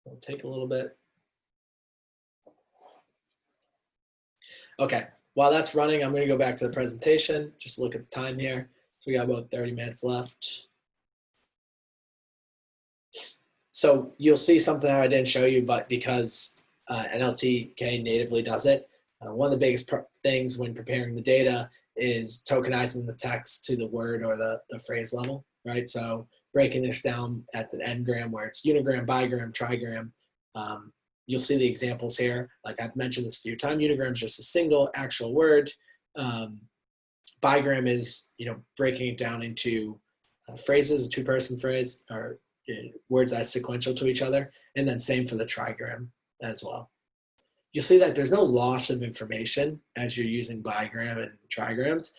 It'll take a little bit. Okay, while that's running, I'm going to go back to the presentation. Just look at the time here. So we got about 30 minutes left. So you'll see something that I didn't show you, but because NLTK natively does it, one of the biggest things when preparing the data is tokenizing the text to the word or the phrase level, right? So breaking this down at the n-gram where it's unigram, bigram, trigram. You'll see the examples here. Like I've mentioned this a few times, unigram is just a single actual word. Bigram is, breaking it down into phrases, a two-person phrase, or words that's sequential to each other. And then same for the trigram as well. You'll see that there's no loss of information as you're using bigram and trigrams.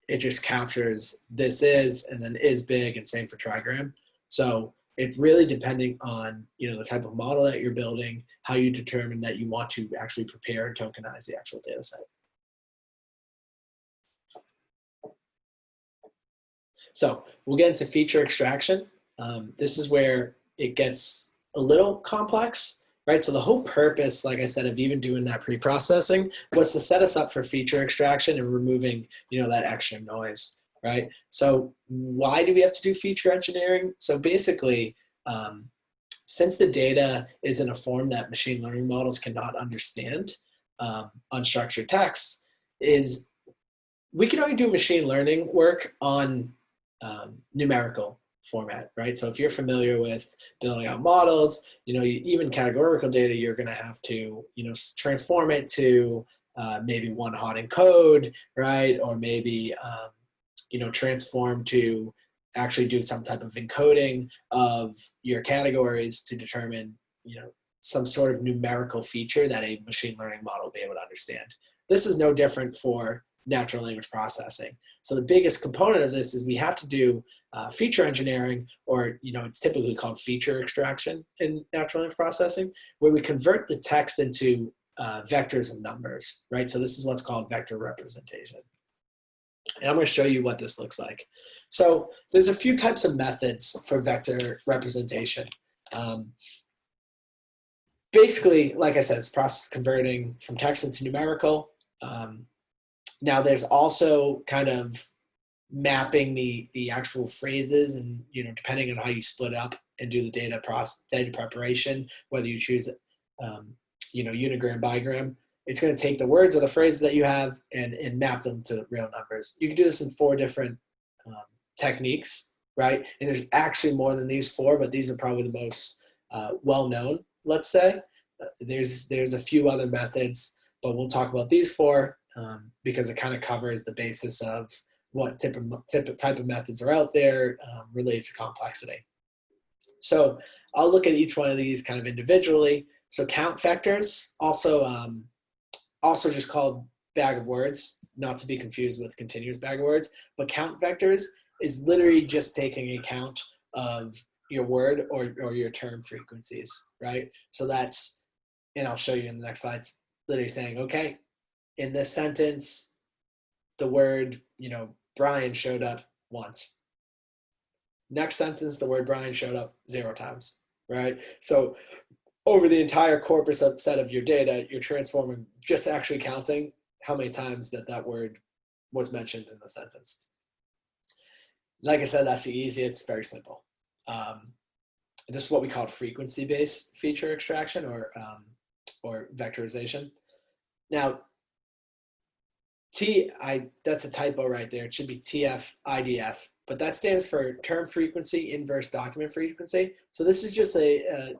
It just captures this is, and then is big, and same for trigram. So it's really depending on, the type of model that you're building, how you determine that you want to actually prepare and tokenize the actual data set. So we'll get into feature extraction. This is where it gets a little complex, right? So the whole purpose, like I said, of even doing that pre-processing was to set us up for feature extraction and removing, that extra noise, right? So why do we have to do feature engineering? So basically, since the data is in a form that machine learning models cannot understand, unstructured text, we can only do machine learning work on numerical format, right? So if you're familiar with building out models, even categorical data, you're going to have to, transform it to maybe one hot encode, right? Or maybe, transform to actually do some type of encoding of your categories to determine, some sort of numerical feature that a machine learning model will be able to understand. This is no different for natural language processing. So the biggest component of this is we have to do feature engineering, or it's typically called feature extraction in natural language processing, where we convert the text into vectors and numbers, right? So this is what's called vector representation. And I'm going to show you what this looks like. So there's a few types of methods for vector representation. Basically, like I said, it's process converting from text into numerical. Now there's also kind of mapping the actual phrases, and depending on how you split up and do the data preparation, whether you choose unigram, bigram, it's going to take the words or the phrases that you have and map them to real numbers. You can do this in 4 different techniques, right? And there's actually more than these 4, but these are probably the most well-known, let's say. There's a few other methods, but we'll talk about these 4 because it kind of covers the basis of what type of methods are out there related to complexity. So I'll look at each one of these kind of individually. So count vectors, also just called bag of words, not to be confused with continuous bag of words, but count vectors is literally just taking account of your word or your term frequencies, right? So that's, and I'll show you in the next slide, it's literally saying, okay, in this sentence, the word, Brian showed up once. Next sentence, the word Brian showed up 0 times, right? So over the entire corpus set of your data, you're transforming, just actually counting how many times that word was mentioned in the sentence. Like I said, that's the easiest. It's very simple. This is what we call frequency-based feature extraction or vectorization. Now, that's a typo right there. It should be TF-IDF, but that stands for term frequency, inverse document frequency. So this is just a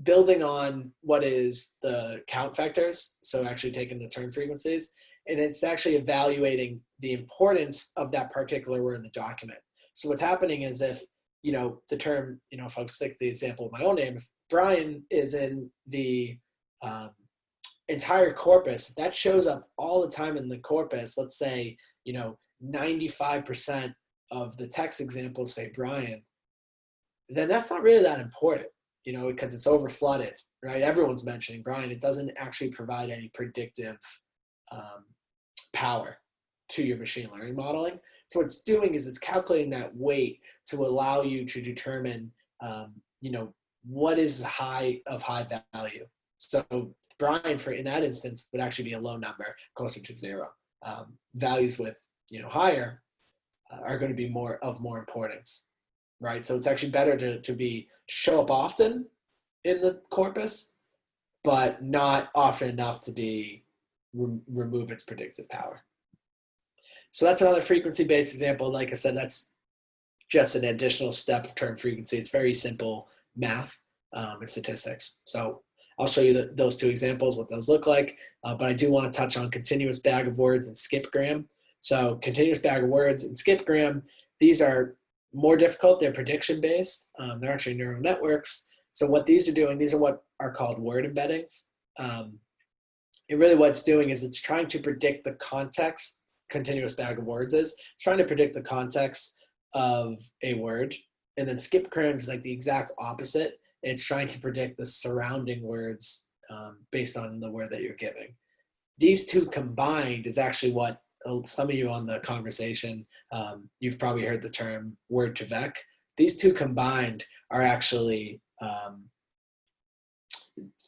building on what is the count vectors, so actually taking the term frequencies, and it's actually evaluating the importance of that particular word in the document. So what's happening is if, the term, if I'll stick to the example of my own name, if Brian is in the entire corpus, if that shows up all the time in the corpus, let's say, 95% of the text examples say Brian, then that's not really that important, because it's over flooded, right? Everyone's mentioning Brian. It doesn't actually provide any predictive power to your machine learning modeling. So what it's doing is it's calculating that weight to allow you to determine, what is high value. So Brian, in that instance, would actually be a low number, closer to 0. Values with, higher are going to be more importance. right? So it's actually better to show up often in the corpus, but not often enough to remove its predictive power. So that's another frequency-based example. Like I said, that's just an additional step of term frequency. It's very simple math and statistics. So I'll show you those two examples, what those look like. But I do want to touch on continuous bag of words and skipgram. So continuous bag of words and skipgram, these are more difficult. They're prediction-based. They're actually neural networks. So what these are doing, these are what are called word embeddings. And really what it's doing is it's trying to predict the context. Continuous bag of words is trying to predict the context of a word. And then skipgram is like the exact opposite. It's trying to predict the surrounding words based on the word that you're giving. These two combined is actually what some of you on the conversation, you've probably heard the term word to vec. These two combined are actually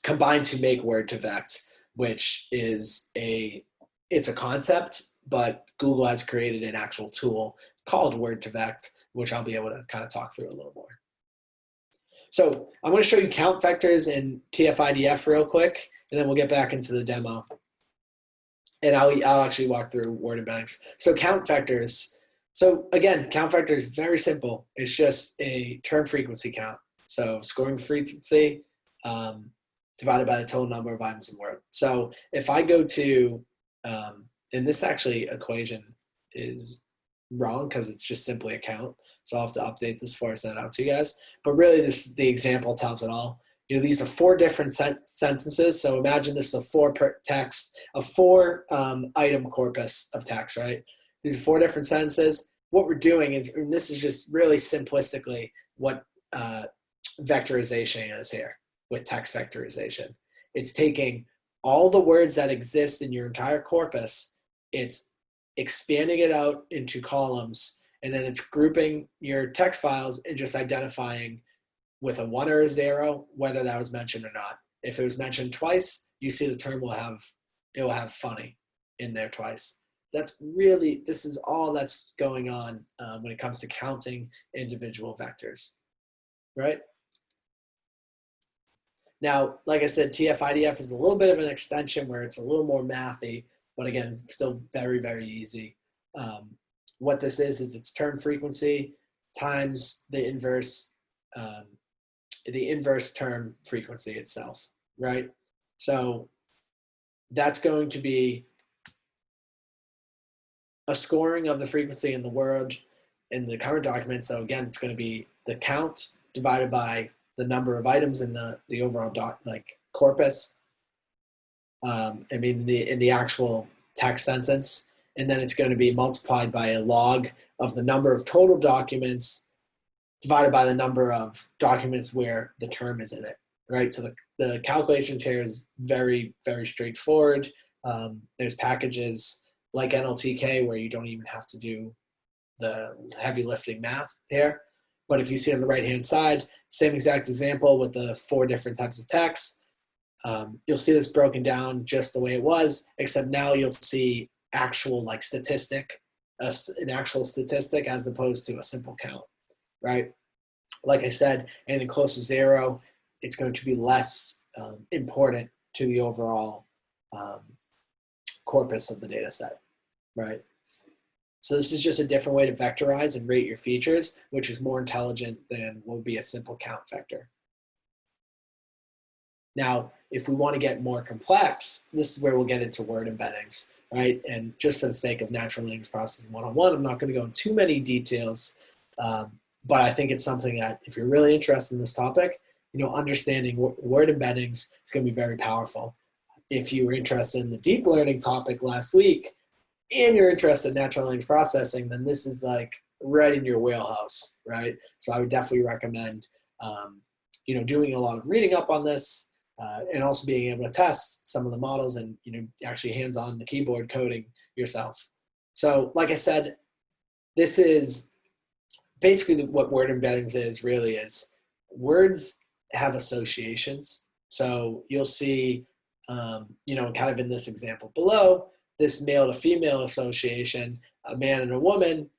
combined to make word to vec, which is it's a concept, but Google has created an actual tool called word to vec, which I'll be able to kind of talk through a little more. So I'm going to show you count vectors in TF-IDF real quick, and then we'll get back into the demo. And I'll actually walk through word embeddings. So count vectors. So again, count vector is very simple. It's just a term frequency count. So scoring frequency divided by the total number of items in word. So if I go to, and this actually equation is wrong because it's just simply a count. So I'll have to update this before I send it out to you guys. But really, the example tells it all. You know, these are 4 different sentences. So imagine this is a 4 item corpus of text, right? These are 4 different sentences. What we're doing is, and this is just really simplistically what vectorization is here with text vectorization. It's taking all the words that exist in your entire corpus, it's expanding it out into columns, and then it's grouping your text files and just identifying with a 1 or a 0 whether that was mentioned or not. If it was mentioned twice, you see the term will have funny in there twice. This is all that's going on when it comes to counting individual vectors, right? Now, like I said, TF-IDF is a little bit of an extension where it's a little more mathy, but again, still very, very easy. What this is it's term frequency times the inverse term frequency itself, right? So that's going to be a scoring of the frequency in the word in the current document. So again, it's going to be the count divided by the number of items in the overall corpus. In the actual text sentence, and then it's going to be multiplied by a log of the number of total documents divided by the number of documents where the term is in it, right? So the calculations here is very, very straightforward. There's packages like NLTK where you don't even have to do the heavy lifting math here. But if you see on the right-hand side, same exact example with the 4 different types of text, you'll see this broken down just the way it was, except now you'll see actual an actual statistic as opposed to a simple count, right? Like I said, anything close to 0, it's going to be less important to the overall corpus of the data set, right? So this is just a different way to vectorize and rate your features, which is more intelligent than what would be a simple count vector. Now, if we want to get more complex, this is where we'll get into word embeddings, right? And just for the sake of natural language processing 101, I'm not going to go into too many details, but I think it's something that if you're really interested in this topic, understanding word embeddings is going to be very powerful. If you were interested in the deep learning topic last week and you're interested in natural language processing, then this is like right in your wheelhouse, right? So I would definitely recommend, doing a lot of reading up on this, and also being able to test some of the models and actually hands-on the keyboard coding yourself. So like I said, this is basically what word embeddings is words have associations. So you'll see, kind of in this example below, this male to female association, a man and a woman,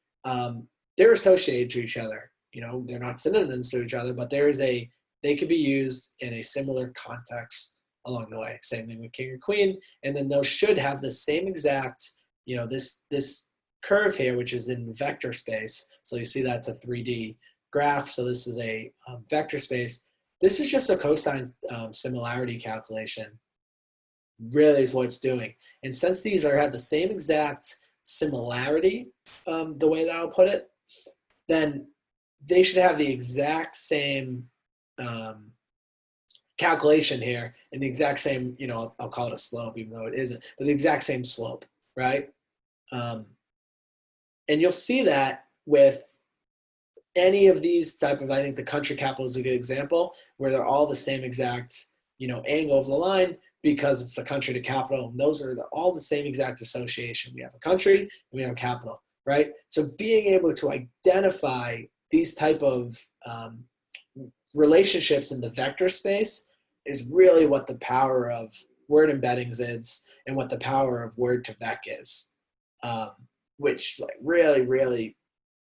they're associated to each other. they're not synonyms to each other, but they could be used in a similar context along the way. Same thing with king or queen. And then those should have the same exact, this curve here, which is in vector space. So you see that's a 3D graph. So this is a vector space. This is just a cosine similarity calculation, really is what it's doing. And since these have the same exact similarity, the way that I'll put it, then they should have the exact same calculation here and the exact same, I'll call it a slope, even though it isn't, but the exact same slope, right? And you'll see that with any of these type of, I think the country capital is a good example, where they're all the same exact, angle of the line, because it's the country to capital. And those are all the same exact association. We have a country and we have a capital, right? So being able to identify these type of relationships in the vector space is really what the power of word embeddings is, and what the power of word to vec is, which is like really, really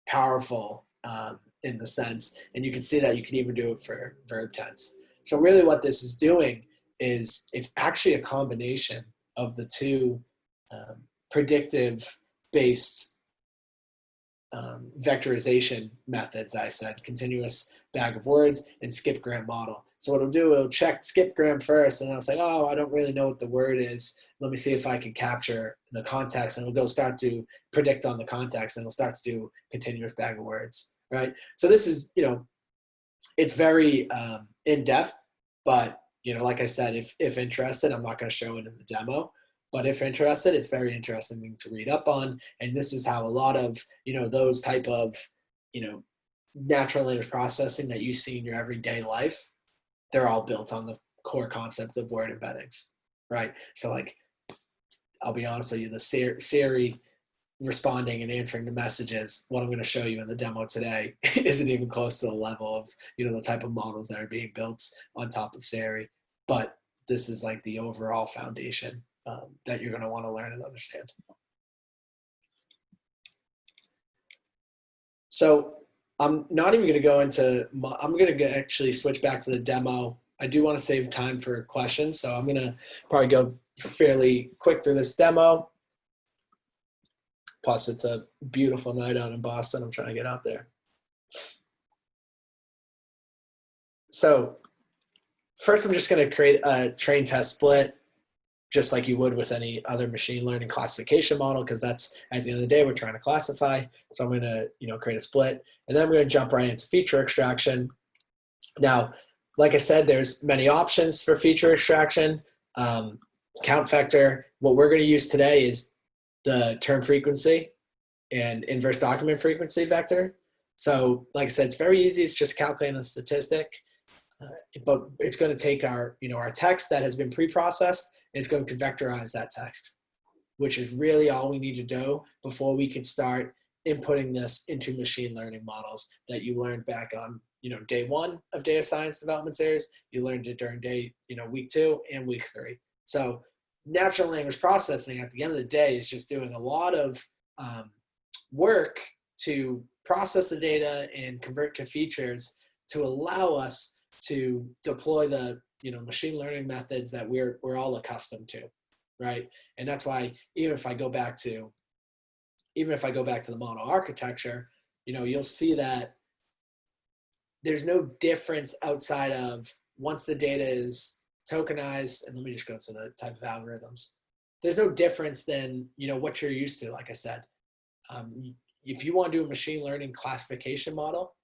powerful in the sense. And you can see that you can even do it for verb tense. So really what this is doing is it's actually a combination of the two predictive based vectorization methods that I said, continuous bag of words and skip-gram model. So what it'll do, it'll check skip-gram first, and I'll say, oh, I don't really know what the word is. Let me see if I can capture the context, and it'll go start to predict on the context, and it'll start to do continuous bag of words, right? So this is, it's very in-depth, but, like I said, if interested, I'm not going to show it in the demo. But if interested, it's very interesting to read up on. And this is how a lot of, those type of, natural language processing that you see in your everyday life, they're all built on the core concept of word embeddings, right? So like, I'll be honest with you, the Siri responding and answering the messages, what I'm going to show you in the demo today isn't even close to the level of, the type of models that are being built on top of Siri. But this is like the overall foundation that you're going to want to learn and understand. So I'm not even going to go into, I'm going to actually switch back to the demo. I do want to save time for questions, so I'm going to probably go fairly quick through this demo. Plus, it's a beautiful night out in Boston. I'm trying to get out there. So first, I'm just going to create a train test split, just like you would with any other machine learning classification model, because that's, at the end of the day, we're trying to classify. So I'm going to, create a split, and then we're going to jump right into feature extraction. Now, like I said, there's many options for feature extraction. Count vector. What we're going to use today is the term frequency and inverse document frequency vector. So, like I said, it's very easy. It's just calculating a statistic, but it's going to take our, our text that has been pre-processed, and it's going to vectorize that text, which is really all we need to do before we can start inputting this into machine learning models that you learned back on, day 1 of data science development series. You learned it during day, week 2 and week 3. So natural language processing at the end of the day is just doing a lot of work to process the data and convert to features to allow us to deploy the machine learning methods that we're all accustomed to, right? And that's why even if I go back to the model architecture, you'll see that there's no difference outside of once the data is tokenized, and let me just go to the type of algorithms. There's no difference than what you're used to. Like I said, if you want to do a machine learning classification model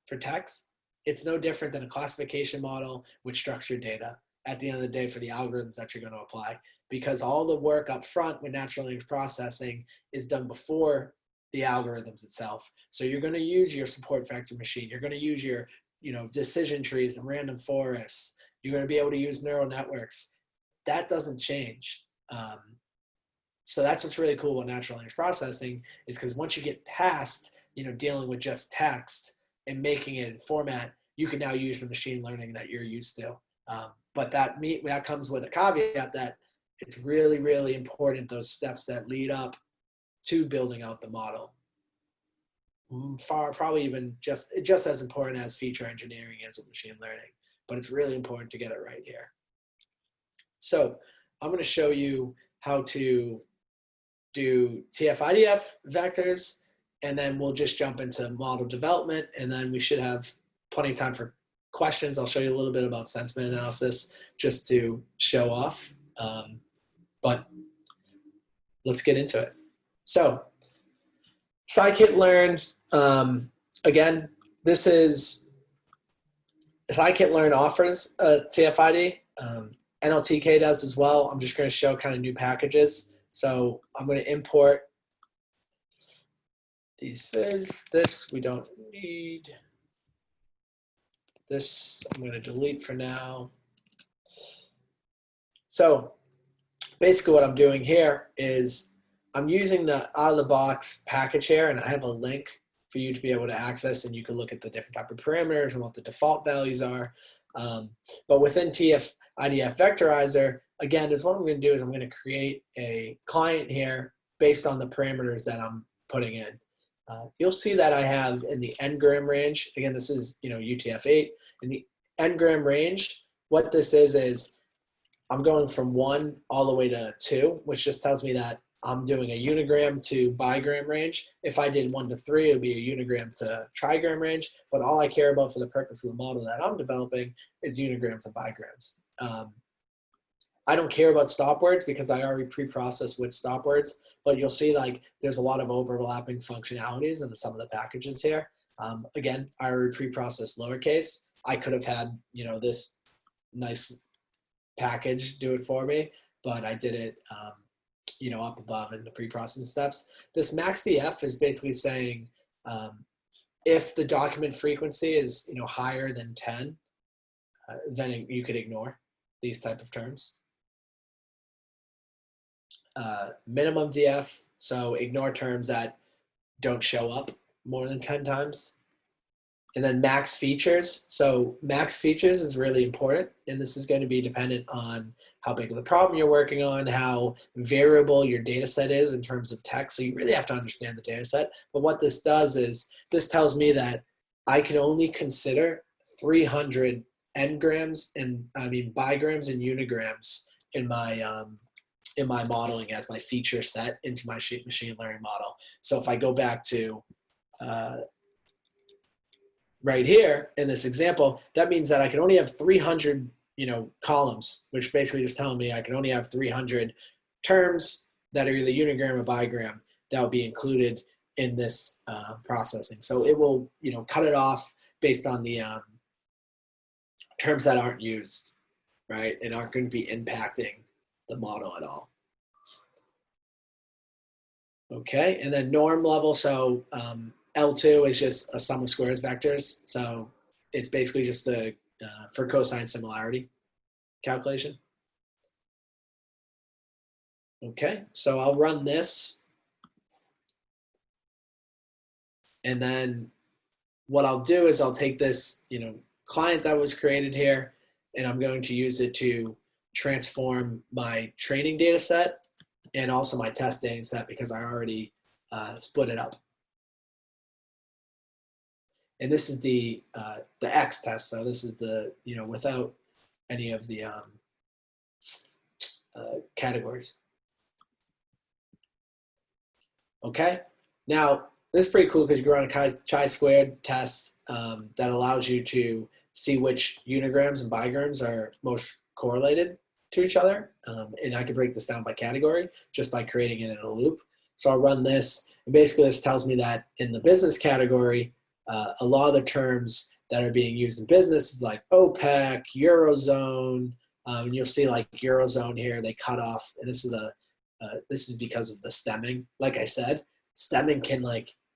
for text, it's no different than a classification model with structured data at the end of the day for the algorithms that you're going to apply, because all the work up front with natural language processing is done before the algorithms itself. So you're going to use your support vector machine. You're going to use your decision trees and random forests. You're going to be able to use neural networks. That doesn't change. So that's what's really cool about natural language processing, is because once you get past dealing with just text and making it in format, you can now use the machine learning that you're used to. But that comes with a caveat that it's really, really important, those steps that lead up to building out the model. far, probably even just as important as feature engineering is with machine learning, but it's really important to get it right here. So I'm going to show you how to do TF-IDF vectors, and then we'll just jump into model development, and then we should have plenty of time for questions. I'll show you a little bit about sentiment analysis just to show off, but let's get into it. So scikit-learn, again, this is, scikit-learn offers TF-ID. NLTK does as well. I'm just going to show kind of new packages. So I'm going to import these viz. This we don't need. This I'm going to delete for now. So basically what I'm doing here is I'm using the out-of-the-box package here, and I have a link for you to be able to access, and you can look at the different type of parameters and what the default values are. But within TF-IDF Vectorizer, again, is what I'm going to do is I'm going to create a client here based on the parameters that I'm putting in. You'll see that I have in the n-gram range, again, this is UTF-8, in the n-gram range, what this is I'm going from 1 all the way to 2, which just tells me that I'm doing a unigram to bigram range. If I did 1 to 3, it would be a unigram to trigram range, but all I care about for the purpose of the model that I'm developing is unigrams and bigrams. I don't care about stop words because I already pre-processed with stop words, but you'll see like there's a lot of overlapping functionalities in some of the packages here. Again, I already pre-processed lowercase. I could have had, this nice package do it for me, but I did it, up above in the pre-processing steps. This maxDF is basically saying if the document frequency is, higher than 10, then you could ignore these type of terms. Minimum DF, so ignore terms that don't show up more than 10 times. And then max features. So max features is really important, and this is going to be dependent on how big of the problem you're working on, how variable your data set is in terms of text. So you really have to understand the data set. But what this does is this tells me that I can only consider 300 n-grams and bigrams and unigrams in my modeling as my feature set into my machine learning model. So if I go back to right here in this example, that means that I can only have 300, columns, which basically just telling me I can only have 300 terms that are either unigram or bigram that will be included in this processing. So it will, cut it off based on the terms that aren't used, right, and aren't going to be impacting the model at all. Okay, and then norm level, so L2 is just a sum of squares vectors. So it's basically just the for cosine similarity calculation. Okay, so I'll run this. And then what I'll do is I'll take this, client that was created here, and I'm going to use it to transform my training data set and also my test data set because I already split it up. And this is the X test. So this is the, without any of the categories. Okay. Now, this is pretty cool because you can run a chi-squared test that allows you to see which unigrams and bigrams are most correlated to each other. And I can break this down by category just by creating it in a loop. So I'll run this. And basically, this tells me that in the business category, a lot of the terms that are being used in business is like OPEC, Eurozone, and you'll see like Eurozone here, they cut off, and this is because of the stemming. Like I said, stemming can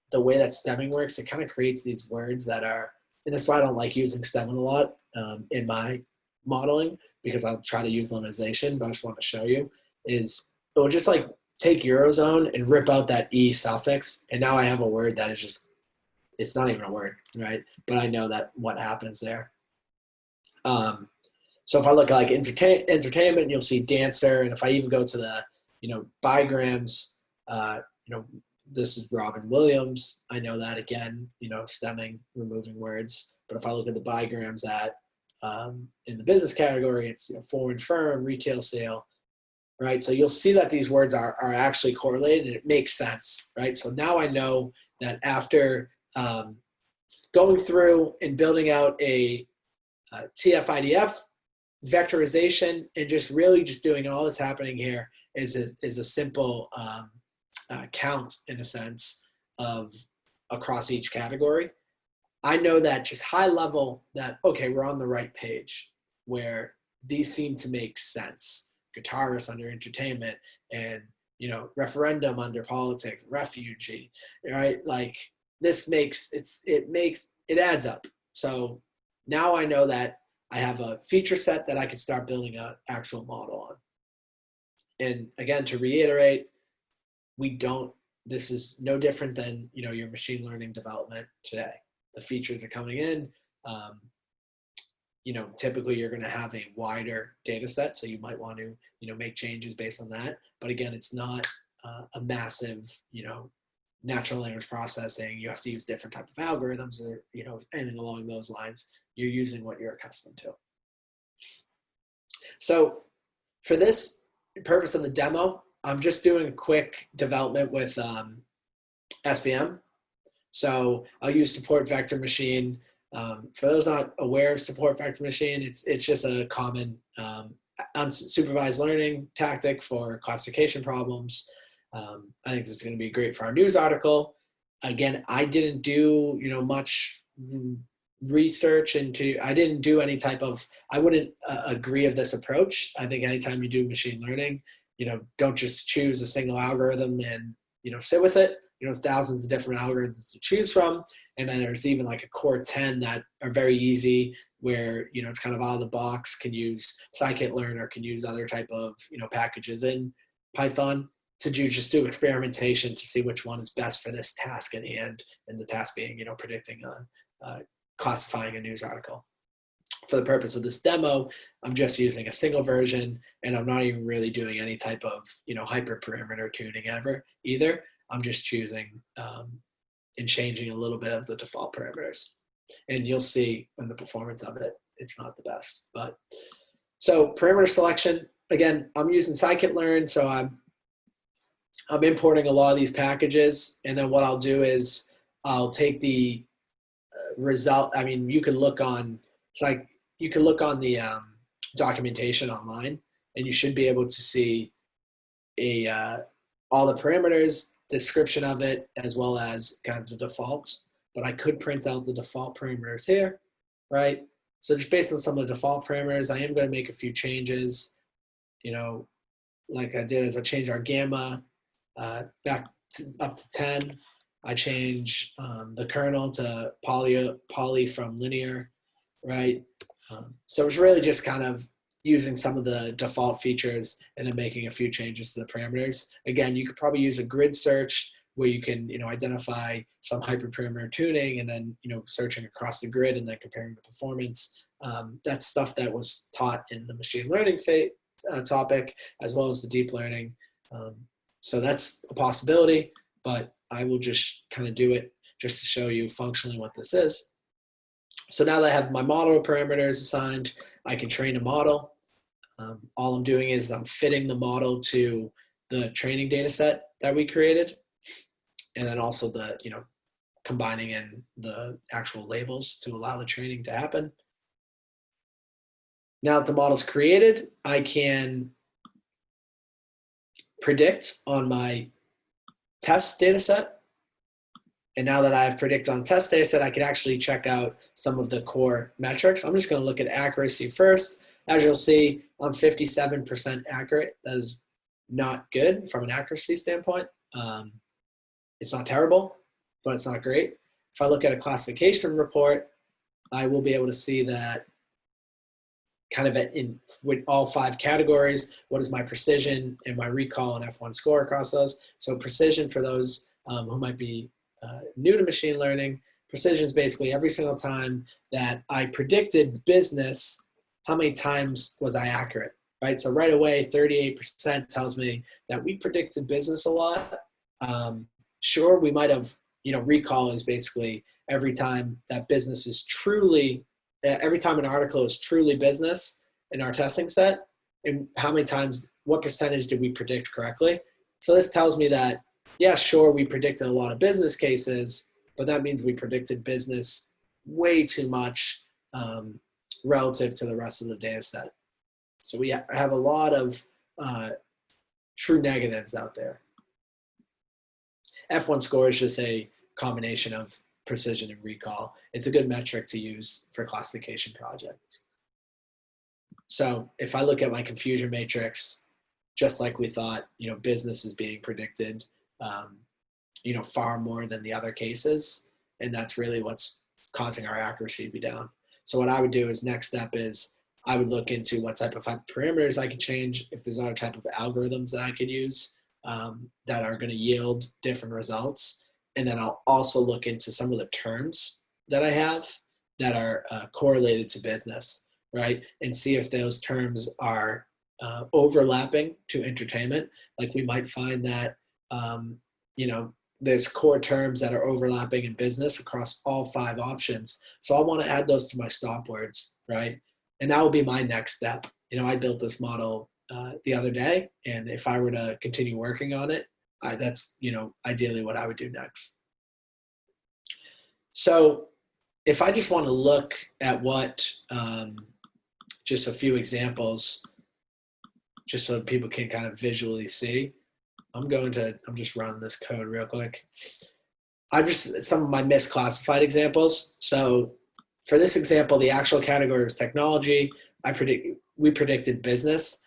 the way that stemming works, it kind of creates these words that are, and that's why I don't like using stemming a lot in my modeling because I'll try to use linearization, but I just want to show you is it will just take Eurozone and rip out that E suffix, and now I have a word that is just, it's not even a word, right? But I know that what happens there. So if I look at entertainment, you'll see dancer, and if I even go to the, bigrams, this is Robin Williams. I know that again, stemming, removing words. But if I look at the bigrams in the business category, it's foreign firm, retail sale, right? So you'll see that these words are actually correlated and it makes sense, right? So now I know that after going through and building out a TF-IDF vectorization and just really just doing all that's happening here is a simple count in a sense of across each category. I know that just high level that, okay, we're on the right page where these seem to make sense. Guitarist under entertainment and, referendum under politics, refugee, right? Like this it adds up. So now I know that I have a feature set that I can start building an actual model on. And again, to reiterate, this is no different than, your machine learning development today. The features are coming in. Typically you're going to have a wider data set, so you might want to, make changes based on that. But again, it's not a massive, natural language processing. You have to use different type of algorithms or, anything along those lines. You're using what you're accustomed to. So for this purpose of the demo, I'm just doing a quick development with SVM. So I'll use support vector machine. For those not aware of support vector machine, it's just a common unsupervised learning tactic for classification problems. I think this is going to be great for our news article. Again, I didn't do much research into. I didn't do any type of. I wouldn't agree of this approach. I think anytime you do machine learning, don't just choose a single algorithm and sit with it. There's thousands of different algorithms to choose from. And then there's even like a core 10 that are very easy where, it's kind of out of the box, can use scikit-learn or can use other type of, packages in Python to just do experimentation to see which one is best for this task at hand. And the task being, predicting, classifying a news article. For the purpose of this demo, I'm just using a single version and I'm not even really doing any type of, hyperparameter tuning either. I'm just choosing and changing a little bit of the default parameters. And you'll see in the performance of it, it's not the best. So parameter selection, again, I'm using scikit-learn, so I'm importing a lot of these packages. And then what I'll do is I'll take the result. I mean, you can look on the documentation online, and you should be able to see all the parameters, description of it, as well as kind of the defaults. But I could print out the default parameters here, right? So just based on some of the default parameters, I am going to make a few changes. Like I did is I changed our gamma back up to 10. I change the kernel to poly from linear, right? So it's really just kind of using some of the default features and then making a few changes to the parameters. Again, you could probably use a grid search where you can, identify some hyperparameter tuning and then, searching across the grid and then comparing the performance. That's stuff that was taught in the machine learning topic as well as the deep learning. So that's a possibility, but I will just kind of do it just to show you functionally what this is. So now that I have my model parameters assigned, I can train a model. All I'm doing is I'm fitting the model to the training data set that we created. And then also the, combining in the actual labels to allow the training to happen. Now that the model's created, I can predict on my test data set. And now that I have predict on test data set, I can actually check out some of the core metrics. I'm just going to look at accuracy first. As you'll see, I'm 57% accurate. That is not good from an accuracy standpoint. It's not terrible, but it's not great. If I look at a classification report, I will be able to see that kind of with all 5 categories, what is my precision and my recall and F1 score across those. So precision for those who might be new to machine learning, precision is basically every single time that I predicted business, how many times was I accurate, right? So right away, 38% tells me that we predicted business a lot. sure, we might have, recall is basically every time that business is truly, every time an article is truly business in our testing set, and how many times, what percentage did we predict correctly? So this tells me that, yeah, sure, we predicted a lot of business cases, but that means we predicted business way too much relative to the rest of the data set. So we have a lot of true negatives out there. F1 score is just a combination of precision and recall. It's a good metric to use for classification projects. So if I look at my confusion matrix, just like we thought, business is being predicted, far more than the other cases. And that's really what's causing our accuracy to be down. So what I would do is next step is I would look into what type of parameters I could change, if there's other type of algorithms that I could use that are going to yield different results. And then I'll also look into some of the terms that I have that are correlated to business, right? And see if those terms are overlapping to entertainment. Like we might find that, there's core terms that are overlapping in business across all 5 options. So I want to add those to my stop words, right? And that will be my next step. I built this model the other day, and if I were to continue working on it, that's, ideally what I would do next. So if I just want to look at what, just a few examples, just so people can kind of visually see, I'm just running this code real quick. Some of my misclassified examples. So for this example, the actual category was technology. We predicted business.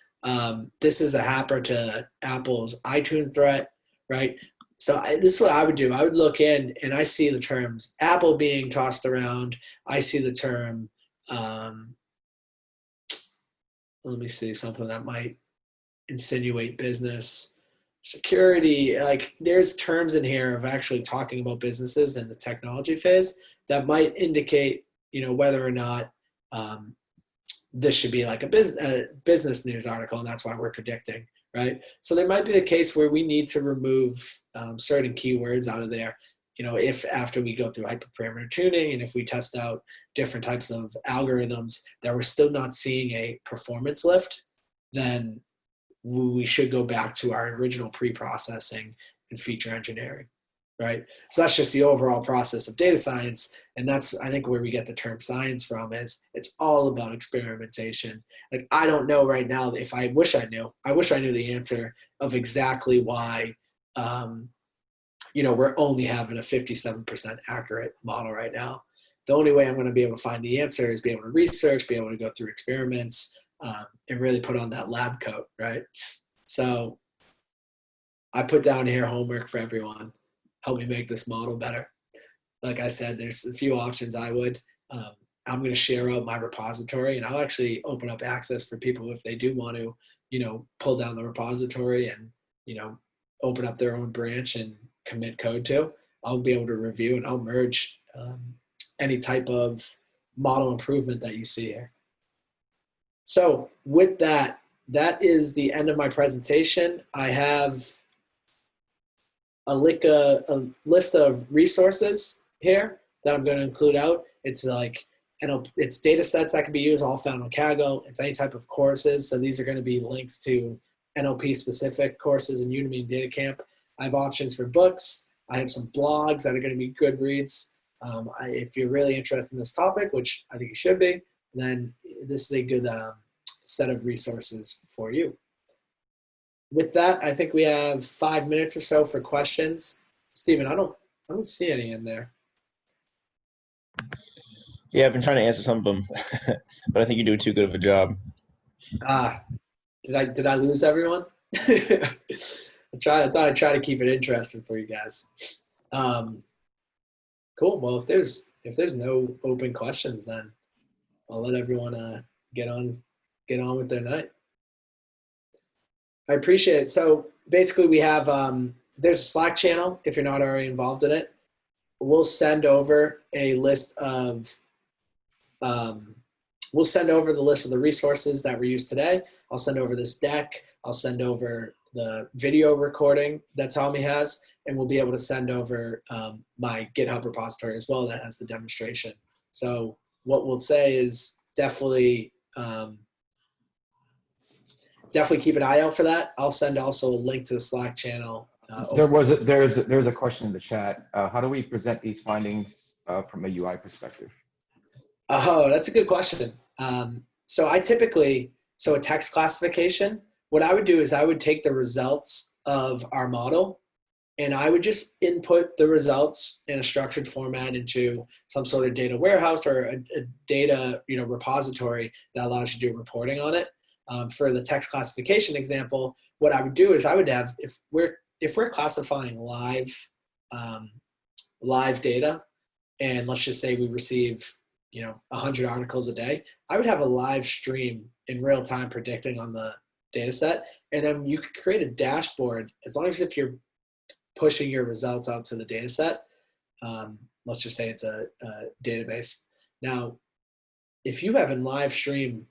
This is a hacker to Apple's iTunes threat, right? So this is what I would do. I would look in and I see the terms Apple being tossed around. I see the term, let me see, something that might insinuate business. Security, like there's terms in here of actually talking about businesses in the technology phase that might indicate, whether or not this should be like a business news article, and that's why we're predicting, right? So there might be the case where we need to remove certain keywords out of there, if after we go through hyperparameter tuning and if we test out different types of algorithms that we're still not seeing a performance lift, then we should go back to our original pre-processing and feature engineering, right? So that's just the overall process of data science. And that's, I think, where we get the term science from, is it's all about experimentation. Like, I don't know right now, if I wish I knew the answer of exactly why, we're only having a 57% accurate model right now. The only way I'm going to be able to find the answer is be able to research, be able to go through experiments, and really put on that lab coat, right? So I put down here homework for everyone. Help me make this model better. Like I said, there's a few options I would. I'm going to share out my repository, and I'll actually open up access for people if they do want to, pull down the repository and, open up their own branch and commit code to. I'll be able to review, and I'll merge any type of model improvement that you see here. So with that is the end of my presentation. I have a list of resources here that I'm going to include out. It's like, it's data sets that can be used, all found on Kaggle. It's any type of courses. So these are going to be links to NLP specific courses in Udemy and DataCamp. I have options for books. I have some blogs that are going to be good reads. If you're really interested in this topic, which I think you should be, then this is a good set of resources for you. With that, I think we have 5 minutes or so for questions. Stephen, I don't see any in there. Yeah, I've been trying to answer some of them, but I think you do too good of a job. Did I lose everyone? I thought I'd try to keep it interesting for you guys. Cool. Well, if there's no open questions, then I'll let everyone get on with their night. I appreciate it. So basically, we have there's a Slack channel if you're not already involved in it. We'll send over a list of the list of the resources that were used today. I'll send over this deck. I'll send over the video recording that Tommy has, and we'll be able to send over my GitHub repository as well that has the demonstration. So what we'll say is definitely keep an eye out for that. I'll send also a link to the Slack channel. There's a question in the chat. How do we present these findings from a UI perspective? Oh, that's a good question. So I typically, a text classification, what I would do is I would take the results of our model and I would just input the results in a structured format into some sort of data warehouse or a data repository that allows you to do reporting on it. For the text classification example, what I would do is I would have, if we're classifying live data, and let's just say we receive 100 articles a day, I would have a live stream in real time predicting on the data set. And then you could create a dashboard as long as if you're pushing your results out to the data set. Let's just say it's a database. Now, if you have a live stream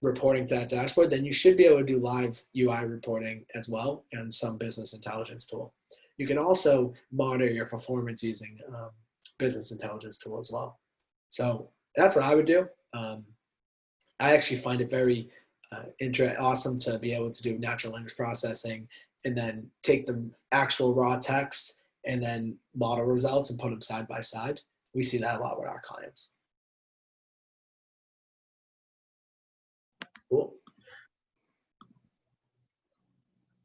reporting to that dashboard, then you should be able to do live UI reporting as well and some business intelligence tool. You can also monitor your performance using business intelligence tool as well. So that's what I would do. I actually find it very awesome to be able to do natural language processing and then take the actual raw text and then model results and put them side by side. We see that a lot with our clients. Cool.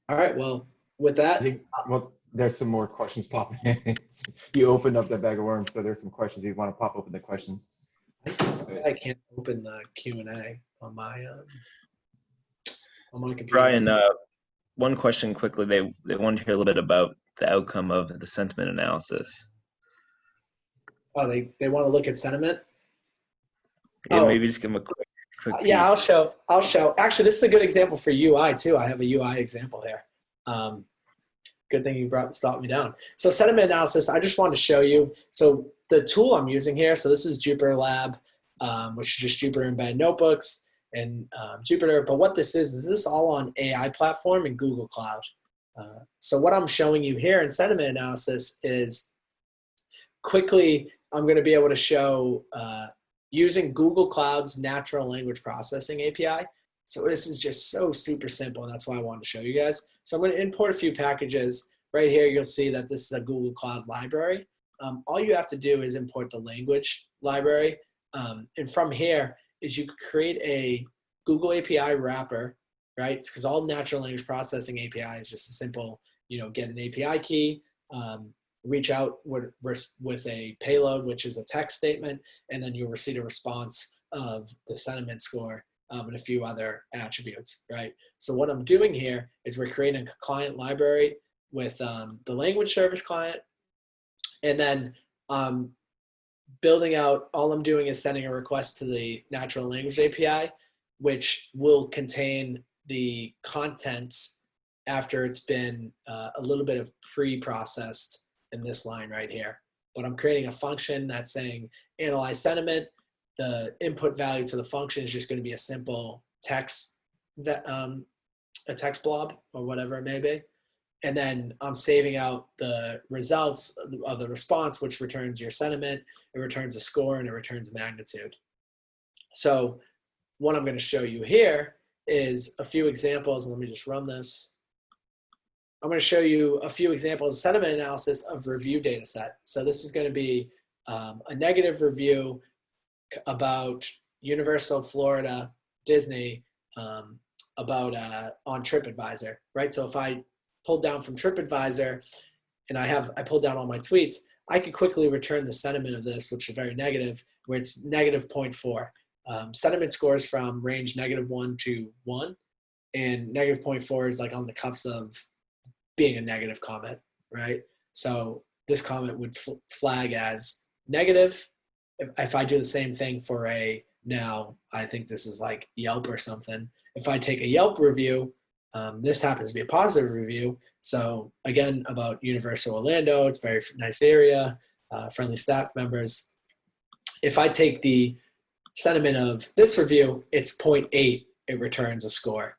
All right. Well, with that. There's some more questions popping in. You opened up that bag of worms, so there's some questions. You want to pop open the questions? I can't open the Q&A on my computer. Brian, one question quickly. They wanted to hear a little bit about the outcome of the sentiment analysis. Oh, they want to look at sentiment? Yeah, maybe just give them a quick peek. Yeah, I'll show. Actually, this is a good example for UI too. I have a UI example here. Good thing you stopped me down. So sentiment analysis, I just wanted to show you. So the tool I'm using here, so this is Jupyter Lab, which is just Jupyter Embed Notebooks and Jupyter. But what this is this all on AI platform and Google Cloud. So what I'm showing you here in sentiment analysis is quickly, I'm going to be able to show using Google Cloud's natural language processing API. So this is just so super simple, and that's why I wanted to show you guys. So I'm going to import a few packages. Right here, you'll see that this is a Google Cloud library. All you have to do is import the language library. And from here is you create a Google API wrapper, right? Because all natural language processing API is just a simple, get an API key, reach out with a payload, which is a text statement, and then you'll receive a response of the sentiment score and a few other attributes, right? So what I'm doing here is we're creating a client library with the language service client, and then building out, all I'm doing is sending a request to the natural language API, which will contain the contents after it's been a little bit of pre-processed in this line right here. But I'm creating a function that's saying analyze sentiment. The input value to the function is just going to be a simple text, a text blob or whatever it may be. And then I'm saving out the results of the response, which returns your sentiment, it returns a score, and it returns magnitude. So what I'm going to show you here is a few examples. Let me just run this. I'm going to show you a few examples of sentiment analysis of review data set. So this is going to be a negative review about Universal Florida Disney about on TripAdvisor, right? So if I pull down from TripAdvisor and I pulled down all my tweets, I could quickly return the sentiment of this, which is very negative, where it's negative 0.4. Sentiment scores from range -1 to 1, and negative 0.4 is like on the cuffs of being a negative comment, right? So this comment would flag as negative. If I do the same thing for now I think this is like Yelp or something. If I take a Yelp review, this happens to be a positive review. So again, about Universal Orlando, it's a very nice area, friendly staff members. If I take the sentiment of this review, it's 0.8, it returns a score.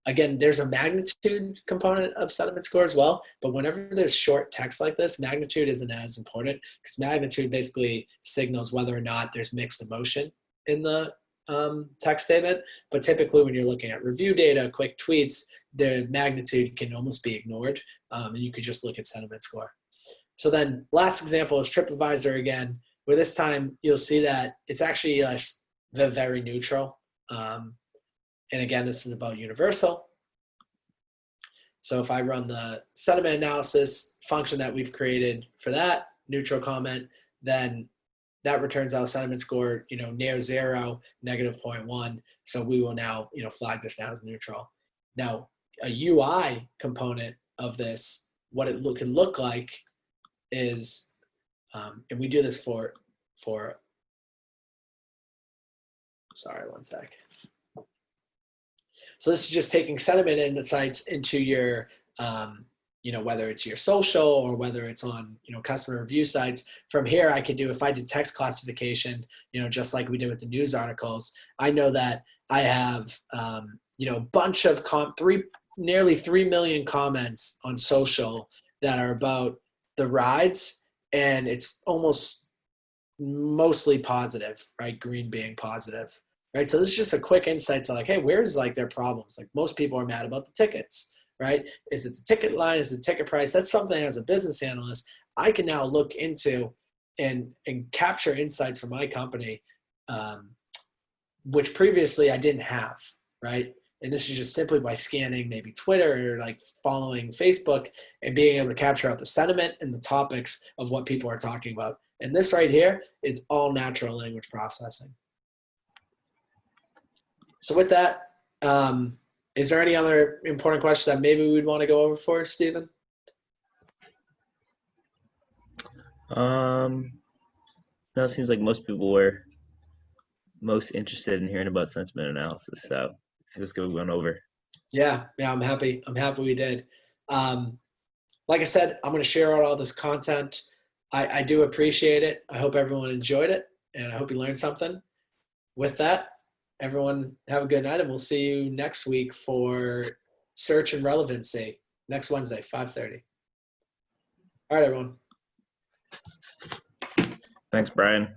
Again, there's a magnitude component of sentiment score as well, but whenever there's short text like this, magnitude isn't as important because magnitude basically signals whether or not there's mixed emotion in the text statement. But typically when you're looking at review data, quick tweets, the magnitude can almost be ignored, and you could just look at sentiment score. So then last example is TripAdvisor again, where this time you'll see that it's actually very neutral. And again, this is about universal. So if I run the sentiment analysis function that we've created for that neutral comment, then that returns out sentiment score, near 0, -0.1. So we will now, flag this down as neutral. Now, a UI component of this, what it can look like is, and we do this for, sorry, one sec. So this is just taking sentiment insights into your, whether it's your social or whether it's on, customer review sites. From here, I could do, if I did text classification, just like we did with the news articles, I know that I have, a bunch of nearly 3 million comments on social that are about the rides, and it's almost mostly positive, right? Green being positive. Right, so this is just a quick insight to hey, where's their problems? Most people are mad about the tickets, right? Is it the ticket line? Is it the ticket price? That's something as a business analyst I can now look into and capture insights from my company, which previously I didn't have, right? And this is just simply by scanning maybe Twitter or following Facebook and being able to capture out the sentiment and the topics of what people are talking about. And this right here is all natural language processing. So with that, is there any other important questions that maybe we'd want to go over for Stephen? No, it seems like most people were most interested in hearing about sentiment analysis. So let's go one over. Yeah, I'm happy. I'm happy we did. Like I said, I'm going to share out all this content. I do appreciate it. I hope everyone enjoyed it, and I hope you learned something. With that, everyone have a good night, and we'll see you next week for search and relevancy next Wednesday, 5:30. All right, everyone. Thanks, Brian.